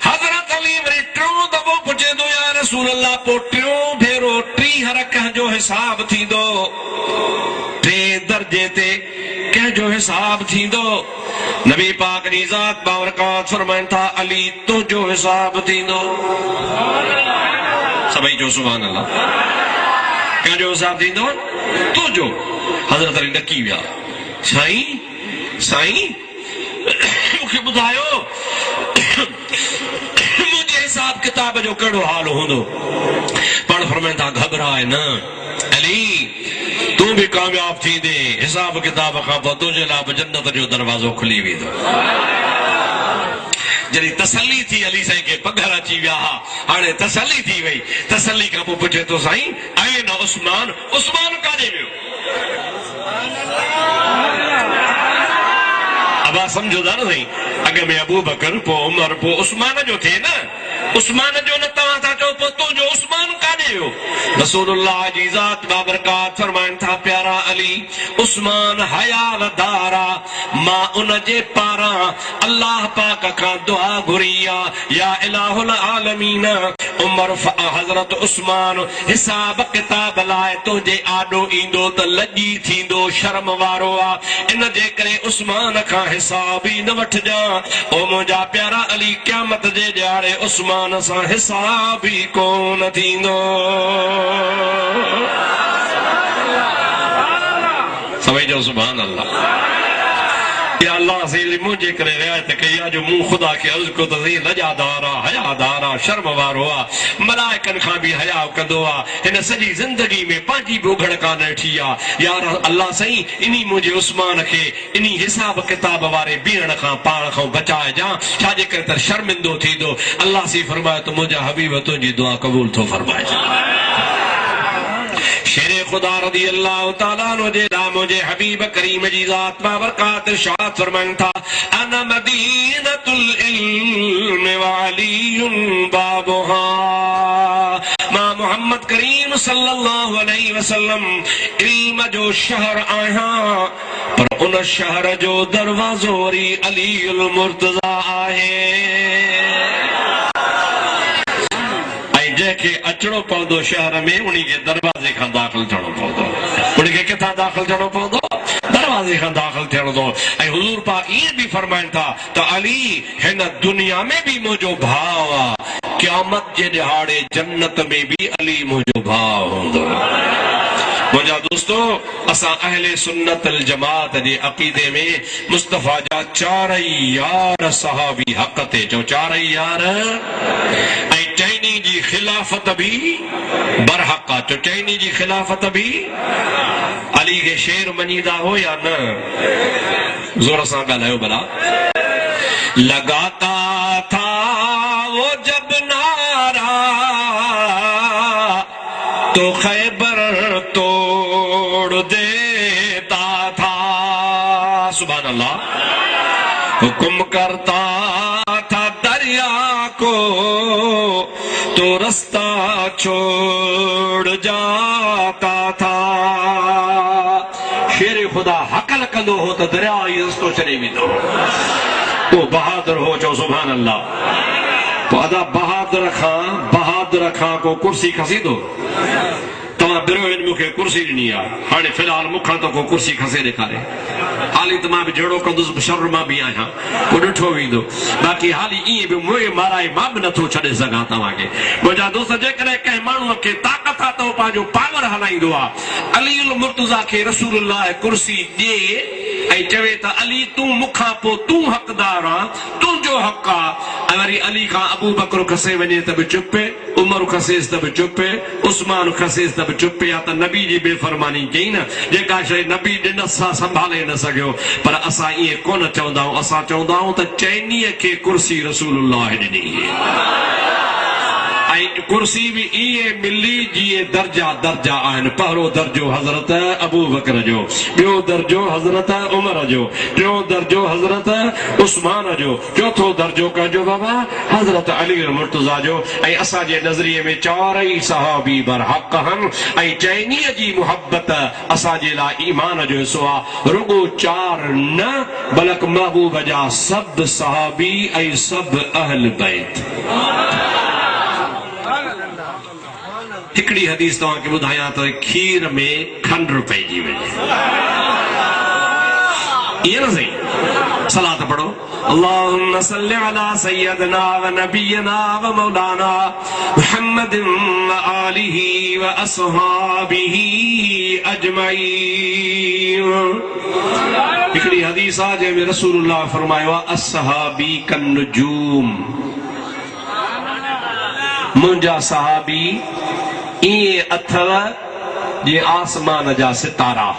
हज़रत अली वरी टियों दफ़ो पुछे थो या रसूल अल्लाह पोइ टियों भेरो टी हर कंहिंजो हिसाब थींदो टे दर्जे ते कंहिंजो हिसाब थींदो नबी पाक जी ज़ात बाबरकात फरमाइनि था अली तुंहिंजो हिसाब थींदो सभई जो सुभान अल्लाह कंहिंजो हिसाब थींदो तुंहिंजो हज़रत अली ॾकी विया साईं साईं मूंखे ॿुधायो अज़ाब जो कहिड़ो हाल हूंदो। पाण फरमाइनि था घबराए न अली, तू भी कामयाब थी दे, हिसाब किताब खां पोइ तुंहिंजे लाइ बि जन्नत जो दरवाज़ो खुली वेंदो। जॾहिं तसल्ली थी अली साईं खे पघर अची विया, हाणे तसल्ली थी वई। तसल्ली खां पोइ पुछे थो साईं ऐं न उस्मान, उस्मान काॾे वियो? अब समझो था न साईं, अॻ में अबू बकर, पोइ उमर, पोइ उस्मान जो थिए न। उस्मान जो न तव्हां था चओ, पोइ तुंहिंजो उस्मान काॾे वियो? रसूलुल्लाह जी ज़ात बाबरकात फरमाइनि था प्यारा अली, उस्मान हयावदारा, मां उन जे पारां अल्लाह पाक खां दुआ घुरी आहे, या इलाहुल आलमीन उमर हज़रत उस्मान हिसाब किताब लाइ तुंहिंजे आॾो ईंदो त लॼी थींदो, शर्म वारो आहे, इन जे करे उस्मान खां हिसाब ई न वठजां। ओ मुंहिंजा प्यारा अली, क़यामत जे ॾियारे उस्मान सां हिसाब ई कोन थींदो। समझो सुभान अल्लाह। या अल्लाह से मुझे करे रियायत कई आहे जो मूं ख़ुदा खे अर्ज़ कयो त लजादार आहे, हयादार आहे, शर्म वारो आहे, मलाइकनि खां बि हया कंदो आहे, हिन सॼी ज़िंदगी में पंहिंजी बोघड़ कान ॾिठी आहे। यार अल्लाह साईं, इन्ही मुंहिंजे उस्मान खे इन्ही हिसाब किताब वारे बीहण खां पाण खां बचाइजां, छाजे करे त शर्मिंदो थींदो। अल्लाह सी फरमाए त मुंहिंजा हबीब तुंहिंजी दुआ क़बूल थो फरमाए। शेरे खुदा रज़ी अल्लाह ताला अन्हु जे नाम मुझे हबीब करीम जी ज़ात बाबरकात इरशाद फरमाइनि था, अना मदीनतुल इल्म व अलीयुन बाबुहा। मां मोहम्मद करीम सल्लल्लाहु अलैहि वसल्लम इल्म जो शहर आहियां, पर उन शहर जो दरवाज़ो वरी अलीउल मुर्तज़ा आहे। जंहिंखे अचणो पवंदो शहर में, उन्ही खे दरवाज़े खां दाख़िल थियणो पवंदो। उन्ही खे किथां दाख़िल थियणो पवंदो? दरवाज़े खां दाख़िल थियणो पवंदो। ऐं हुज़ूर पाक ईअं बि फरमाइनि था त अली हिन दुनिया में बि मुंहिंजो भाउ आहे, क़यामत जे ॾिहाड़े जन्नत में बि अली मुंहिंजो भाउ हूंदो। मुंहिंजा दोस्तो, असां अहले सुन्नत अल जमात जे अक़ीदे में मुस्तफ़ा जा चारई यार सहाबी हक़ ते, चओ चारई यार, ऐं चइनी जी खिलाफ़त बि बरहक़ आहे। चओ चइनी जी खिलाफ़त बि। अली खे शेर मञीदा हो या न? ज़ोर सां ॻाल्हायो भला। लगाता था वो जब नारा तो खैबर तोड़ देता था। सुभान अल्लाह। हुक्म करता था दरिया को तो रास्ता छोड़ जाता था। शेर खुदा हकल कंदो हो तो दरिया ही रस्तो छॾे वेंदो। वो बहादुर हो, चओ सुभान अल्लाह। अदा बहादुर खां को कुर्सी खसींदो। तव्हां बिरो मूंखे कुर्सी ॾिनी आहे, हाणे फ़िलहाल मूंखां त को कुर्सी खसे ॾेखारे। हाली त मां बि जहिड़ो कंदुसि, शर मां बि आहियां, को ॾिठो वेंदो। बाक़ी हाली ईअं बि मुंहुं माराए मां बि नथो छॾे सघां तव्हांखे। मुंहिंजा दोस्त, जेकॾहिं कंहिं माण्हूअ खे ताक़त आहे त उहो पंहिंजो पावर हलाईंदो आहे। अलीउल मुर्तज़ा खे रसूलुल्लाह कुर्सी ॾिए ऐं चवे त अली तूं मूंखां पोइ तूं हक़दार आहे, तुंहिंजो हक़ आहे। ऐं वरी अली खां अबू बकर खसे वञे त बि चुप, उमर खसेसि त बि चुप, उस्मान खसेसि त बि चुप। या त नबी जी बेफ़रमानी कई न, जेका शइ नबी ॾिनस सां संभाले न सघियो। पर असां ईअं कोन चवंदा आहियूं, असां चवंदा आहियूं त चइनीअ खे कुर्सी रसूलुल्लाह ॾिनी। ऐं कुर्सी भी इए मिली जीअं दर्जा दर्जा आहिनि। पहिरों दर्जो हज़रत अबू बकर जो, ॿियो दर्जो हज़रत उमर जो, टियों दर्जो हज़रत उस्मान जो, चौथो दर्जो कंहिंजो बाबा हज़रत अली मुर्तज़ा जो। ऐं असांजे नज़रिए में चारई सहाबी बरहक़ आहिनि। ऐं चइनीअ जी मुहबत असांजे लाइ ईमान जो हिसो आहे। रुगो चार न बल्कि महबूब जा सभु सहाबी ऐं सभु अहल बैत। हिकिड़ी हदीस तव्हांखे ॿुधायां त खीर में खंड पइजी वञे, ईअं न सही? सलात पढ़ो। अल्लाहुम्मा सल्लि अला सय्यदना व नबियना व मौलाना मुहम्मदिन व आलिही व अस्हाबिही अजमईन। हिकिड़ी हदीस आहे जंहिंमें रसूलुल्लाह फरमायो आहे, अस्हाबी कन नुजूम। मुंहिंजा सहाबी इएं अथव जे आसमान जा सितारा,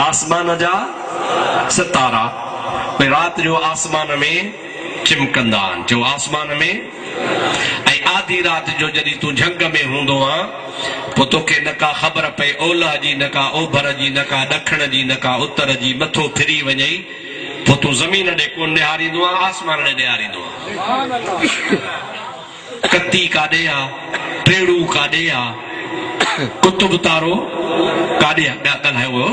आसमान जा सितारा भई रात जो आसमान में चिमकंदा आहिनि। जो आसमान में ऐं आधी रात जो जॾहिं तूं झंग में हूंदो आ पोइ तोखे न का ख़बर पए ओलह जी, न का ओभर जी, न का ॾखण जी, न का उत्तर जी, मथो फिरी वञे पोइ तूं ज़मीन ॾे कोन निहारींदो आहे, आसमान ॾे निहारींदो आहे। कती काॾे आ, टेड़ू काॾे आ, कुतुब तारो काॾे आ, ॿिया ॻाल्हायो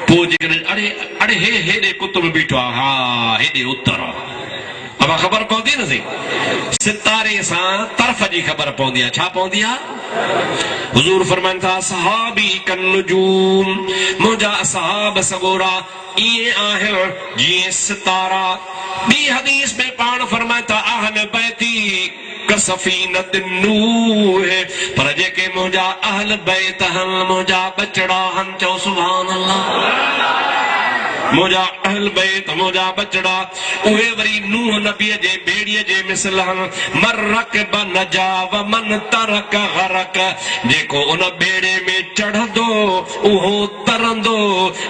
पोइ जेकॾहिं अड़े अड़े हेॾे कुतुब बीठो आहे, हा हेॾे उत्तर आहे, अब ख़बर पवंदी न सी सितारे सां तरफ़ जी ख़बर पवंदी आहे। छा पवंदी आहे? हुज़ूर फरमाइनि था सहाबी कन नुजूम, मुंहिंजा असहाब सगोरा इएं आहिनि जीअं सितारा। ॿी हदीस में पाण फरमाइनि था अहल बैती कसफीनत नूह, पर जेके मुंहिंजा अहल बैत आहिनि, मुंहिंजा बचड़ा आहिनि, चओ सुभान अल्लाह। मुंहिंजा अहल बैत, मुंहिंजा बचड़ा उहे वरी नूह नबीअ जे ॿेड़ीअ जे मिसल आहिनि। मरक ब नजा व मन तरक गरक, जेको उन ॿेड़े में चढ़ंदो उहो तरंदो,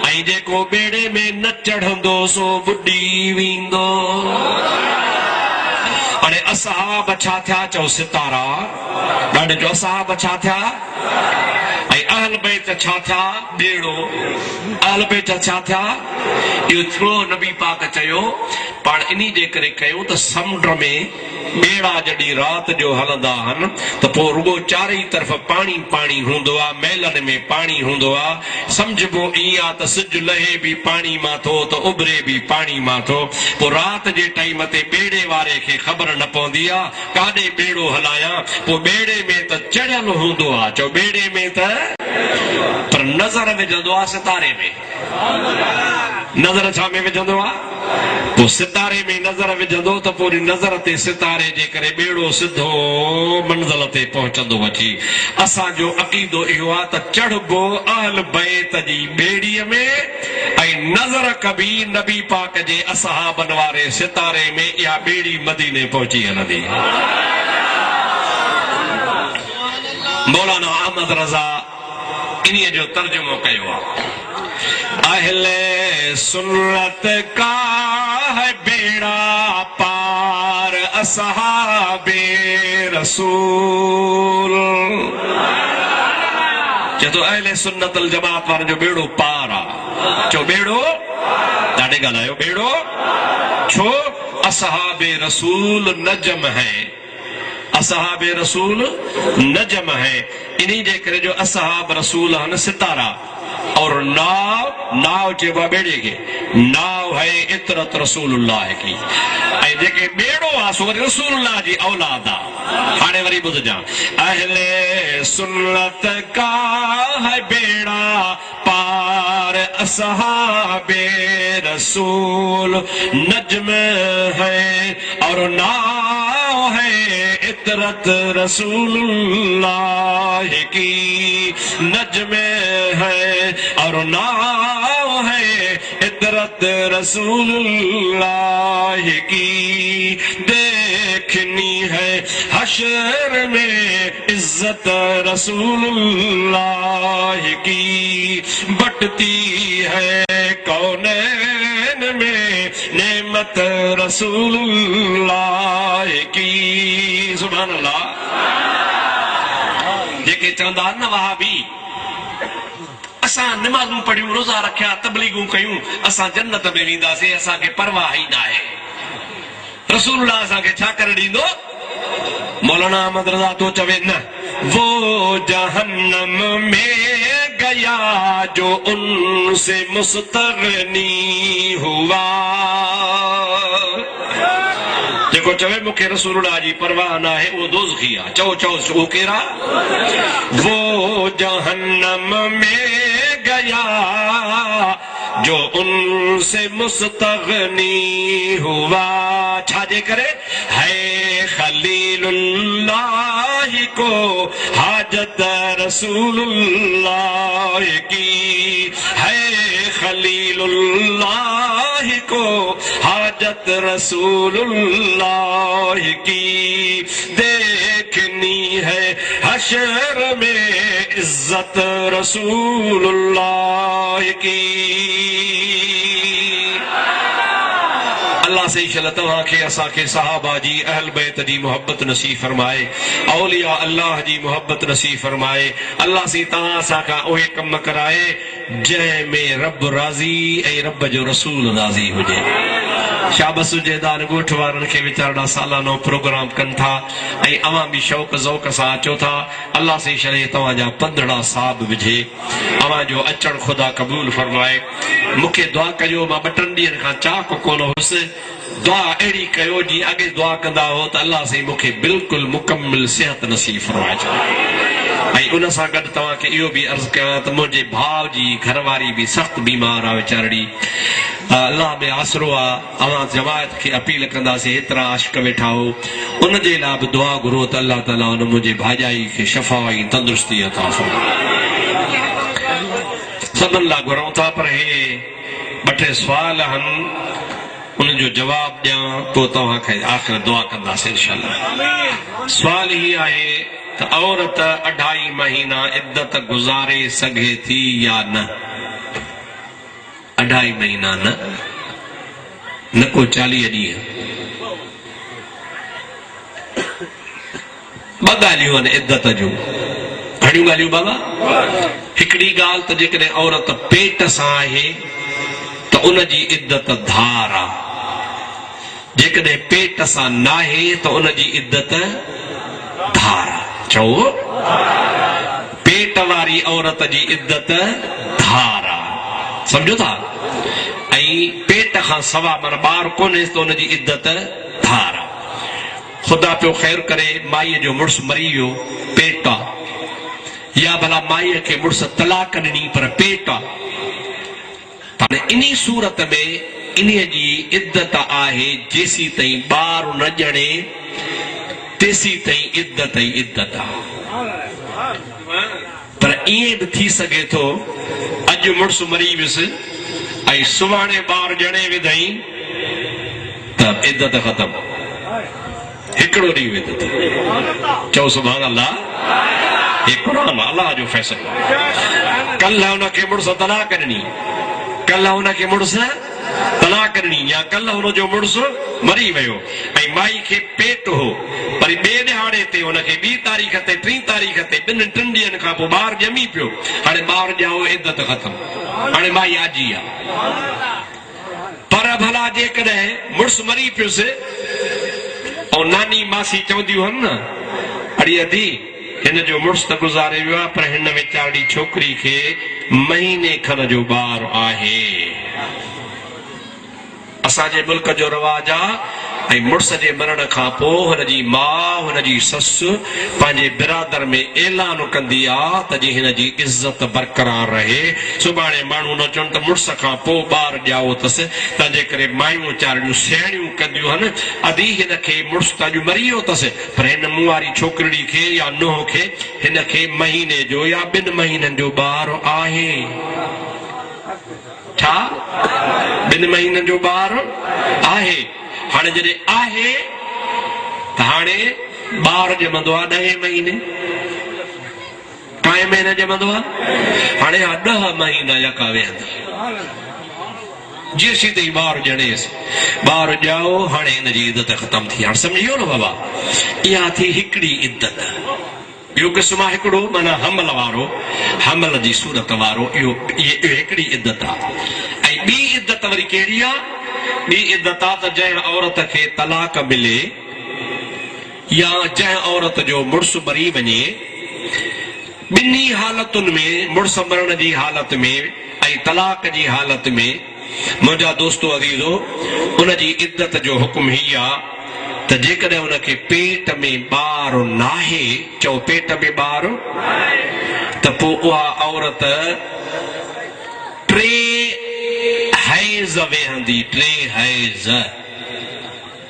ऐं जेको ॿेड़े में न चढ़ंदो सो बुॾी वेंदो। हाणे असहाब छा थिया? चओ सितारा। ॾाढे जो असहाब छा थिया? ऐं अहल बैत छा थिया? ॿेड़ो। अहल बैत छा थिया? इहो थोरो नबी पाक चयो पाण इन्ही जे करे कयूं त समुंड में ॿेड़ा जॾहिं राति जो हलंदा आहिनि त पोइ रुगो चारई तरफ़ पाणी पाणी हूंदो आहे, महलनि में पाणी हूंदो आहे। सम्झबो ईअं आहे त सिज लहे बि पाणी मां थो त उभरे बि पाणी मां थो। पोइ राति जे टाइम ते ॿेड़े वारे खे ख़बर न पवंदी आहे काॾे ॿेड़ो हलायां, पोइ ॿेड़े में त चढ़ियल हूंदो आहे, चओ ॿेड़े में त, पर नज़र विझंदो आहे सितारे में। नज़र छा में विझंदो आहे? पोइ सितारे में नज़र विझंदो त पोइ नज़र ते सितारे जे करे ॿेड़ो सिधो मंज़िल ते पहुचंदो अची। असांजो अक़ीदो इहो आहे त चढ़बो अहल बैत जी ॿेड़ीअ में ऐं नज़र कबी नबी पाक जे असहाबनि वारे सितारे में, इहा ॿेड़ी मदीने पहुची हलंदी। मौलाना अहमद रज़ा इन्हीअ जो तर्जुमो कयो आहे। अहले सुन्नत का है बेड़ा पार असहाबे रसूल, चए थो अहले सुन्नत अल जमात वारनि जो बेड़ो पार आहे। चओ बेड़ो, ॾाढे ॻाल्हायो बेड़ो छो? असहाबे रसूल नजम है, असहाबे रसूल नजम है, इन्हीं जे करे जो असहाब रसूल आहिनि सितारा। और नाव चइबो आहे ॿेड़े खे, नाव है इतरत रसूलुल्लाह की, ऐं जेके ॿेड़ो आहे सो वरी रसूलुल्लाह जी औलाद आहे। हाणे वरी ॿुधजां, अहले सुन्नत का है बेड़ा पार असहाबे रसूल नजम है, और नाव है इतरत रसूलुल्लाह की, नजम है और नाव है इतरत रसूलुल्लाह की। देखनी है हशर में इज्जत रसूलुल्लाह की, बटती है कौनैन में नेमत रसूलुल्लाह की। सुभान अल्लाह। जेके चवंदा आहिनि न वहाबी असां निमाज़ूं पढ़ियूं, रोज़ा रखिया, तबलीगूं कयूं, असां जन्नत में वेंदासीं, असांखे परवाह ई न आहे। रसूलुल्लाह असांखे छा करे ॾींदो? मौलाना अहमद रज़ा तो चवे न, वो जहन्नम में गया जो उनसे मुस्तगनी हुआ, जेको चवे मूंखे रसूलुल्लाह जी परवाह न आहे उहो दोज़खी आहे। चओ चओ उहो केरु आहे? वो जहन्नम में गया जो उनसे मुस्तगनी हुआ, छाजे करे? है खलीलुल्लाह को हाजत रसूलुल्लाह की है, खलीलुल्लाह को हाजत रसूलुल्लाह की, देखनी है हशर में इज्जत रसूलुल्लाह की। अल्लाह से इंशाअल्लाह तव्हां खे असां खे सहाबा जी अहल बैत जी मोहब्बत नसीब फरमाए, औलिया अल्लाह जी मोहब्बत नसीब फरमाए। अल्लाह से तव्हां असां खां उहे कम कराए जंहिं में रब राज़ी ऐं रब जो रसूल राज़ी हुजे। शाबस जेदान ॻोठ वारनि खे वीचारा सालानो प्रोग्राम कनि था ऐं अवां बि शौक़ ज़ौक़ सां अचो था। अल्लाह से शरे तव्हांजा पंद्रहं साब विझे, अवां जो अचणु ख़ुदा क़बूल फरमाए। मूंखे दुआ कयो, मां 2 ॾींहंनि खां चाक कोन हुयुसि। दुआ अहिड़ी कयो जीअं अॻे दुआ कंदा हो त अल्लाह से मूंखे बिल्कुलु मुकमिल सिहत नसीब फरमाए। ऐं उन सां गॾु तव्हांखे इहो बि अर्ज़ु कयां त मुंहिंजे भाउ जी घरवारी बि सख़्तु बीमार आहे वीचारड़ी, अल्लाह में आसरो आहे। अवां जमायत खे अपील कंदासीं, एतिरा आशिक़ वेठा हो, उन जे लाइ बि दुआ घुरो त अल्लाह ताला उन मुंहिंजे भाॼाई खे शफ़ा ऐं तंदुरुस्ती अता फरमाए। सभिनि लाइ घुरूं था, पर हे 2-3 सुवाल आहिनि, उनजो जवाब ॾियां पोइ तव्हांखे आख़िर दुआ कंदासीं इंशाअल्लाह। सुवाल ही आहे त औरत 2.5 महीना इद्दत गुज़ारे सघे थी या न? 2.5 महीना न को 40 ॾींहं। 2 ॻाल्हियूं आहिनि इद्दत जूं, घणियूं ॻाल्हियूं बाबा। हिकिड़ी ॻाल्हि त जेकॾहिं औरत पेट सां आहे त उनजी इद्दत धार आहे, जेकॾहिं पेट सां नाहे त उनजी इद्दत धार आहे। चओ, पेट वारी औरत जी इद्दत धार आहे, सम्झो था। ऐं पेट खां सवा मन ॿार कोन्हे त उनजी इद्दत धार आहे। ख़ुदा पियो ख़ैर करे माईअ जो मुड़ुसु मरी वियो, पेट आहे, या भला माईअ खे मुड़ुसु तलाक ॾिनी पर पेट आहे, हाणे इन्ही सूरत में इन्हीअ जी इद्दत आहे जेसी ताईं ॿार न ॼणे तेसी ताईं इद्दत ई इद्दत आहे। पर ईअं बि थी सघे थो अॼु मुड़ुसु मरी वियुसि ऐं सुभाणे ॿार ॼणे विधई त इद्दत ख़तम, हिकिड़ो ॾींहुं इद्दत। चओ सुभान अल्लाह। हे क़ुरान अल्लाह जो फ़ैसिलो। कल्ह हुनखे मुड़ुसु तलाक ॾिनी, कल्ह हुनखे मुड़ुसु तलाक ॾिनी, या कल्ह हुनजो मुड़ुसु मरी वियो ऐं माई खे पेट हो, वरी ॿिए ॾिहाड़े ते हुनखे 2 तारीख़ ते 3 तारीख़ ते 2-3 ॾींहंनि खां पोइ ॿार ॼमी पियो। हाणे ॿार ॼाओ, इद्दत ख़तम, हाणे माई आजी आहे। पर भला जेकॾहिं मुड़ुसु मरी पियुसि ऐं नानी मासी चवंदियूं आहिनि न, अड़ीअ धी हिन जो मुड़ुसु त गुज़ारे वियो आहे पर हिन वीचारी छोकिरी खे महीने खन जो ॿार आहे। असांजे मुल्क जो रवाज आहे, ऐं मुड़ुस जे मरण खां पोइ हुनजी माउ हुनजी ससु पंहिंजे बिरादर में ऐलान कंदी आहे त जीअं हिनजी इज़त बरक़रार रहे। सुभाणे माण्हू न चवनि त मुड़ुस खां पोइ ॿार ॼाओ अथसि, तंहिंजे करे मायूं वीचारियूं सियाणियूं कंदियूं आहिनि, अदी हिनखे मुड़ुसु त अॼु मरी वियो अथसि पर हिन मूं वारी छोकिरी खे या नुंहुं खे हिनखे महीने जो या 2 महीननि जो ॿार आहे। छा 2 महीननि जो ॿार आहे? हाणे जॾहिं आहे त हाणे ॿार ॼमंदो आहे 10 महीने, काएं महीने ॼमंदो आहे? हाणे 10 महीना यका वेहंदा जेसी ताईं ॿार ॼणेसि। ॿार ॼाओ, हाणे हिनजी इद्दत ख़तम थी। हाणे सम्झियो न बाबा, इहा थी हिकिड़ी इद्दत। ॿियो क़िस्म आहे हिकिड़ो माना हमल वारो, हमल जी सूरत वारो, इहो हिकिड़ी इद्दत आहे। ऐं ॿी इद्दत वरी कहिड़ी आहे? ॿी इद्दत आहे त जंहिं औरत खे तलाक मिले या जंहिं औरत जो मुड़ुसु मरी वञे, ॿिन्ही हालतुनि में, मुड़ुसु मरण जी हालत में ऐं तलाक जी हालत में, मुंहिंजा दोस्तो अज़ीज़ो, उनजी इद्दत जो हुकुम ही आहे त जेकॾहिं उनखे पेट में ॿार नाहे, चओ पेट में ॿार, त पोइ उहा औरत 3 हैज़ वेहंदी। 3 हैज़,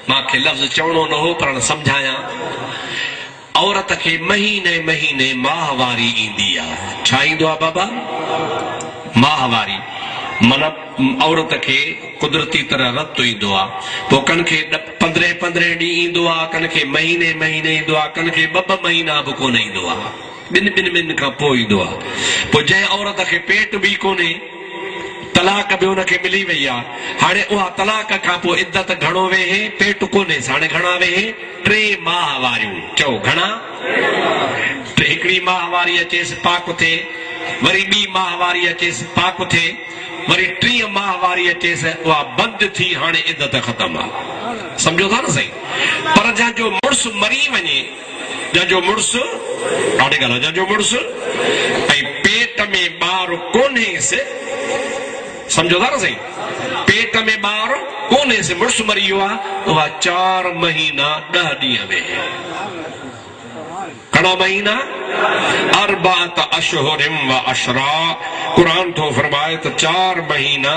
मूंखे लफ़्ज़ चवणो न हो पर सम्झायां। औरत के महीने महीने माहवारी ईंदी आहे। छा ईंदो आहे बाबा? माहवारी मन औरत के कुदरती तरह रत ईंदो आहे। पोइ कन खे 15-15 ॾींहं ईंदो आहे, कन खे महीने महीने ईंदो आहे, कन खे 2 महीना बि कोन ईंदो आहे। ॿिनि खां पोइ ईंदो आहे। पोइ जंहिं औरत खे पेट बि कोन्हे, तलाक बि हुनखे मिली वई आहे, हाणे उहा तलाक खां पोइ इद्दत घणो वेहे? पेट कोन्हे, हाणे घणा वेहे? 3 माहवारियूं। चओ घणा? हिकिड़ी माहवारी अचेसि पाक थिए, वरी ॿी माहवारी अचेसि पाक थिए, वरी 3 माहवारी अचेसि उहा बंदि थी, हाणे इद्दत ख़तम आहे। सम्झो था न सही? पर जंहिंजो मुड़ुसु मरी वञे, जंहिंजो मुड़ुसु ॾाढी ॻाल्हि आहे, जंहिंजो मुड़ुसु ऐं पेट में ॿार कोन्हेसि, समझो था ना सही? पेट में ॿार कोन्हेसि, मुड़ुसु मरी वियो आहे, उहा 4 महीना 10 ॾींहं वेहे। घणा महीना? 4 अशहुरिम व अशरा। क़ुरान थो फरमाए त 4 महीना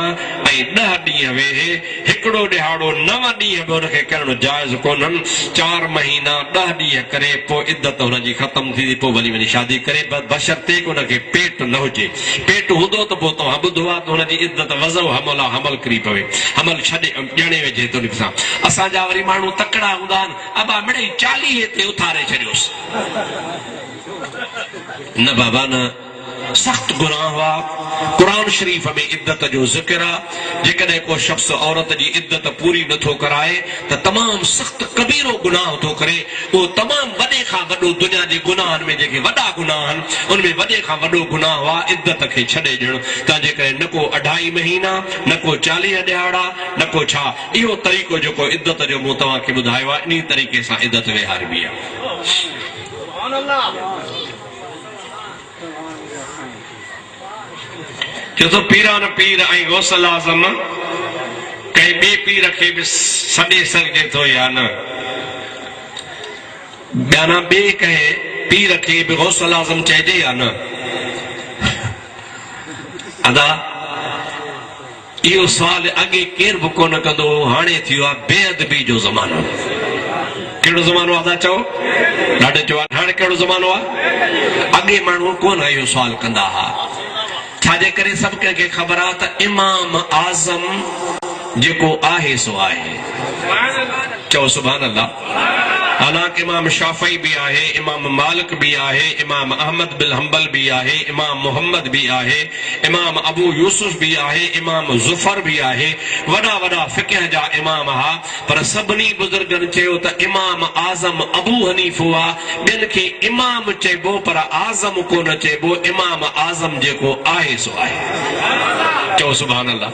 ऐं 10 ॾींहं वेहे। हिकिड़ो ॾिहाड़ो 9 ॾींहं बि हुनखे करणु जाइज़ कोन्हनि। 4 महीना 10 ॾींहं करे पोइ इद्दत हुनजी ख़तम थींदी, पोइ वञी शादी करे, बशर्ते कि हुनखे पेट न हुजे। पेट हूंदो त पोइ तव्हां ॿुधो आहे त हुनजी इद्दत वज़ो हमल आहे, हमल किरी पवे, हमल छॾे ॼणे वेझे थो निकिसां। असांजा वरी माण्हू तकड़ा हूंदा आहिनि, अबा मिड़ई 40 ते उथारे छॾियोसि। न बाबा न, सख्त गुनाह हुआ। कुरान शरीफ में इद्दत जो ज़िक्र आहे। जेकॾहिं को शख्स औरत जी इद्दत पूरी नथो कराए त तमामु सख्त कबीरो गुनाह थो करे। उहो तमामु वॾे खां वॾो, दुनिया जे गुनाहनि में जेके वॾा गुनाह आहिनि उनमें वॾे खां वॾो गुनाह हुआ इद्दत खे छॾे ॾियणु। तंहिंजे करे न को 2.5 महीना, न को 40 ॾिहाड़ा, न को छा। इहो तरीक़ो जेको इद्दत जो मूं तव्हांखे ॿुधायो आहे, इन तरीक़े सां इद्दत विहारबी आहे। जो पीरान पीर ऐं गौसल आज़म कंहिं ॿिए पीर खे बि सॾे सघिजे थो या न? ॿिया ॿिए कंहिं पीर खे बि गौसल आज़म चइजे या न? अदा इहो सुवाल अॻे केर बि कोन कंदो हो, हाणे थी वियो आहे बेअदबी जो ज़मानो। कहिड़ो ज़मानो आहे? चओ ॾाढो चओ। हाणे कहिड़ो ज़मानो आहे? अॻे माण्हू कोन इहो सुवाल कंदा हुआ। छाजे करे? सभु कंहिंखे ख़बर आहे त इमाम आज़म जेको आहे सो आहे। चओ सुभान अल्लाह। हालांकि इमाम शाफ़ी भी आहे, इमाम मालिक भी आहे, इमाम अहमद बिन हंबल भी आहे, इमाम मोहम्मद भी आहे, इमाम अबू यूसुफ भी आहे, इमाम ज़ुफर भी आहे, वॾा वॾा फ़िक़ह जा इमाम हा। पर सभिनी बुज़ुर्गनि चयो त इमाम आज़म अबू हनीफ़ हुआ। ॿियनि खे इमाम चइबो पर आज़म कोन चइबो। इमाम आज़म जेको आहे सो आहे। चओ सुभान अल्लाह।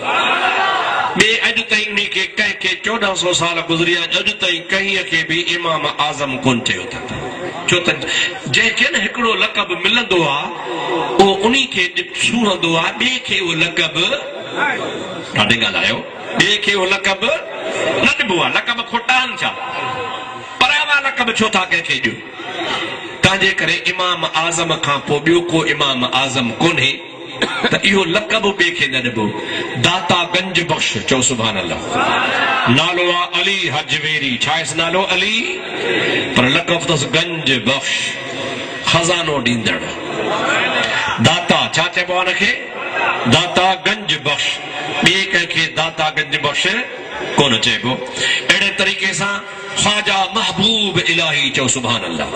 ॿिए अॼु ताईं उन खे कंहिंखे 1400 साल गुज़रिया, अॼु ताईं कंहिं खे बि इमाम आज़म कोन चयो अथनि। छो त जंहिंखे न हिकिड़ो लक़ब मिलंदो आहे उहो उन खे सूहंदो आहे, ॿिए खे उहो लक़ब, ॾाढी ॻाल्हायो, ॿिए खे उहो लक़ब न ॾिबो आहे। लक़ब खोटा आहिनि छा? परावा लक़ब छो था कंहिंखे ॾियो? तंहिंजे करे इमाम आज़म खां पोइ ॿियो को इमाम आज़म कोन्हे, त इहो लक़ब ॿिए खे न ॾिबो। दाता गंज बख्श। चओ सुभान अल्लाह। नालो आहे अली हजवेरी। छा आहे नालो? अली, पर लक़ब अथसि गंज बख्श, खज़ानो ॾींदड़। दाता छा चइबो आहे हुनखे? दाता गंज बख्श। ॿिए कंहिंखे दाता गंज बख्श कोन चइबो। अहिड़े तरीक़े सां ख्वाजा महबूब इलाही। चओ सुभान अल्लाह।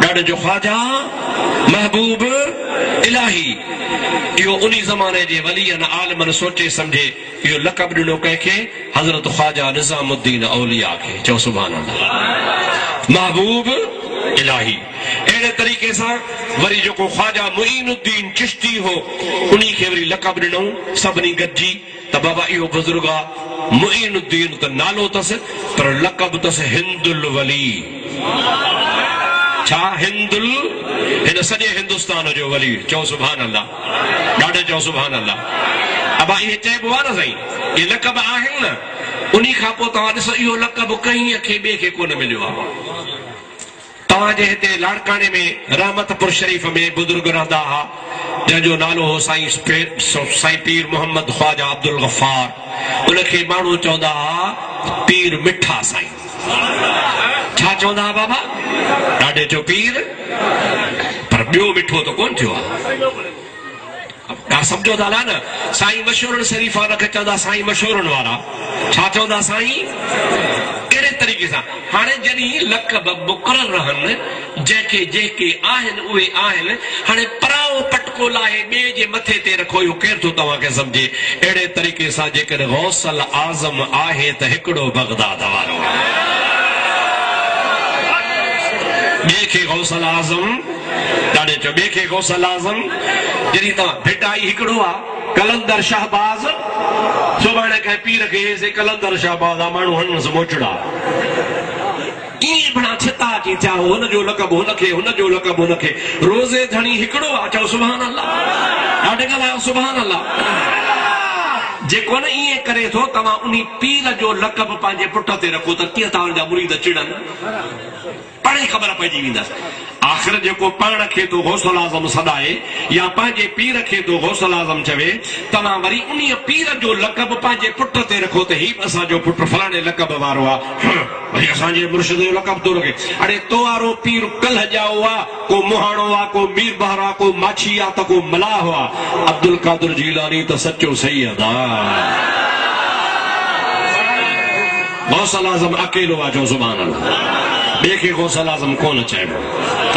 ॾाढो जो ख्वाजा महबूब इलाही, इहो उन ज़माने जे वलीअनि आलिमनि सोचे सम्झे इहो लक़ब ॾिनो कंहिंखे, हज़रत ख्वाजा निज़ामुद्दीन औलिया खे। चओ सुभान अल्लाह। महबूब इलाही। अहिड़े तरीक़े सां वरी जेको ख्वाजा मुईनुद्दीन चिश्ती हो, उन खे वरी लक़ब ॾिनो सभिनी गॾिजी त बाबा इहो बुज़ुर्ग आहे मुईनुद्दीन, त नालो अथसि पर लक़ब अथसि हिंदुल वली। छा? हिंदुल, हिन सॼे हिंदुस्तान जो वली। चओ सुभान अल्लाह। ॾाढो चओ सुभान अल्लाह। अबा इहे चइबो आहे न साईं, इहे लक़ब आहिनि न। उन खां पोइ तव्हां ॾिसो इहो लक़ब कंहिं खे ॿिए खे कोन मिलियो आहे। तव्हांजे हिते लाड़काने में रहमतपुर शरीफ़ में बुज़ुर्ग रहंदा हुआ, जंहिंजो नालो हो साईं पीर मोहम्मद ख्वाजा अब्दुल गफ़ार। उनखे माण्हू चवंदा हुआ पीर मिठा साईं। छा चवंदा हुआ बाबा? ॾाढे जो पीर, पर ॿियो मिठो त कोन थियो आहे। सम्झो था न, साईं मशहूरनि शरीफ़ वारा खे चवंदा साईं मशहूरनि वारा। छा चवंदा साईं? अहिड़े तरीक़े सां हाणे जॾहिं लक़ब मुक़रर रहनि, जंहिंखे जेके आहिनि उहे आहिनि, हाणे पराओ पटको लाहे ॿिए जे मथे ते रखो, इहो केरु थो तव्हांखे सम्झे? अहिड़े तरीक़े सां जेकॾहिं गौसल आज़म आहे त हिकिड़ो बगदाद वारो ॿिए खे गौसल आज़म, ॾाढे चओ ॿिए खे गौसल आज़म। जॾहिं तव्हां भिटाई हिकिड़ो आहे कलंदर शहबाज़, सुभाणे कंहिं पीर खे से कलंदर शहबाज़ आहे, माण्हू हणसि मोचड़ा ईअं बणा छिता अची थिया, हुनजो लक़ब हुनखे, हुनजो लक़ब हुनखे। रोज़े धणी हिकिड़ो आहे, चओ सुभान अल्लाह, ॾाढे ॻाल्हायो सुभान अल्लाह। जेको न ईअं करे थो, तव्हां उन पीर जो लक़ब पंहिंजे पुट ते रखो त कीअं तव्हांजा मुरीद चिड़नि, पाणे ख़बर पइजी वेंदसि। आख़िर जेको पाण खे तो गौसल आज़म सॾाए या पंहिंजे पीर खे तो गौसल आज़म चवे, तव्हां वरी उन पीर जो लक़ब पंहिंजे पुट ते रखो त हीउ असांजो पुटु फलाणे लक़ब वारो आहे, वरी असांजे मुर्शिद जो लक़ब थो रखे। अड़े तो वारो पीर कल्ह ॼाओ आहे, को मुहाणो आहे, को मीर बहार आहे, को माछी आहे, त को मलाह आहे। अब्दुल कादिर जीलानी त सचो सैयद आहे, गौसल आज़म अकेलो आहे, चओ सुभान अल्लाह। ॿिए खे गौसल आज़म कोन चइबो।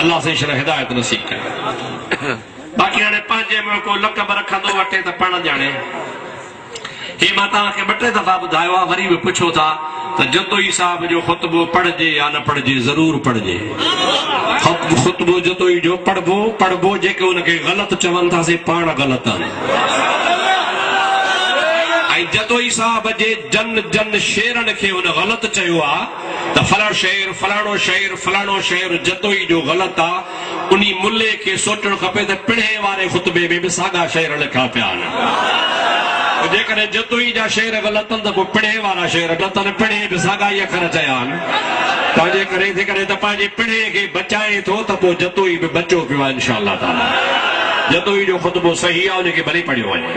अल्लाह से शर हिदायत नसीब करे। बाक़ी हाणे पंहिंजे में को लक़ब रखंदो वठे त पाण ॼाणे। हे मां तव्हांखे ॿ टे दफ़ा ॿुधायो आहे, वरी बि पुछो था त जतोई साहिब जो ख़ुतबो पढ़जे या न पढ़जे, ज़रूर पढ़जे। ख़ुतबो जतोई जो पढ़बो, जेके हुनखे ग़लति चवनि था से पाण ग़लति आहिनि। ऐं जतोई साहिब जे जन शेरनि खे हुन ग़लति चयो आहे त फलाणो शेर फलाणो शेर जतोई जो ग़लति आहे। उन मुल्ले खे सोचणु खपे त पिणे वारे ख़ुतबे में बि साॻा शेर लिखा पिया आहिनि। जेकॾहिं जतोई जा शेर ग़लति आहिनि त पोइ पिणे वारा शेर ग़लति आहिनि, पिणे बि साॻा ई अखर चया आहिनि। तंहिंजे करे जेकॾहिं त पंहिंजे पिणे खे बचाए थो त पोइ जतोई बि बचो पियो आहे इनशा अल्लाह ताला। जतोई जो ख़ुतबो सही आहे, उनखे भले पढ़ियो वञे।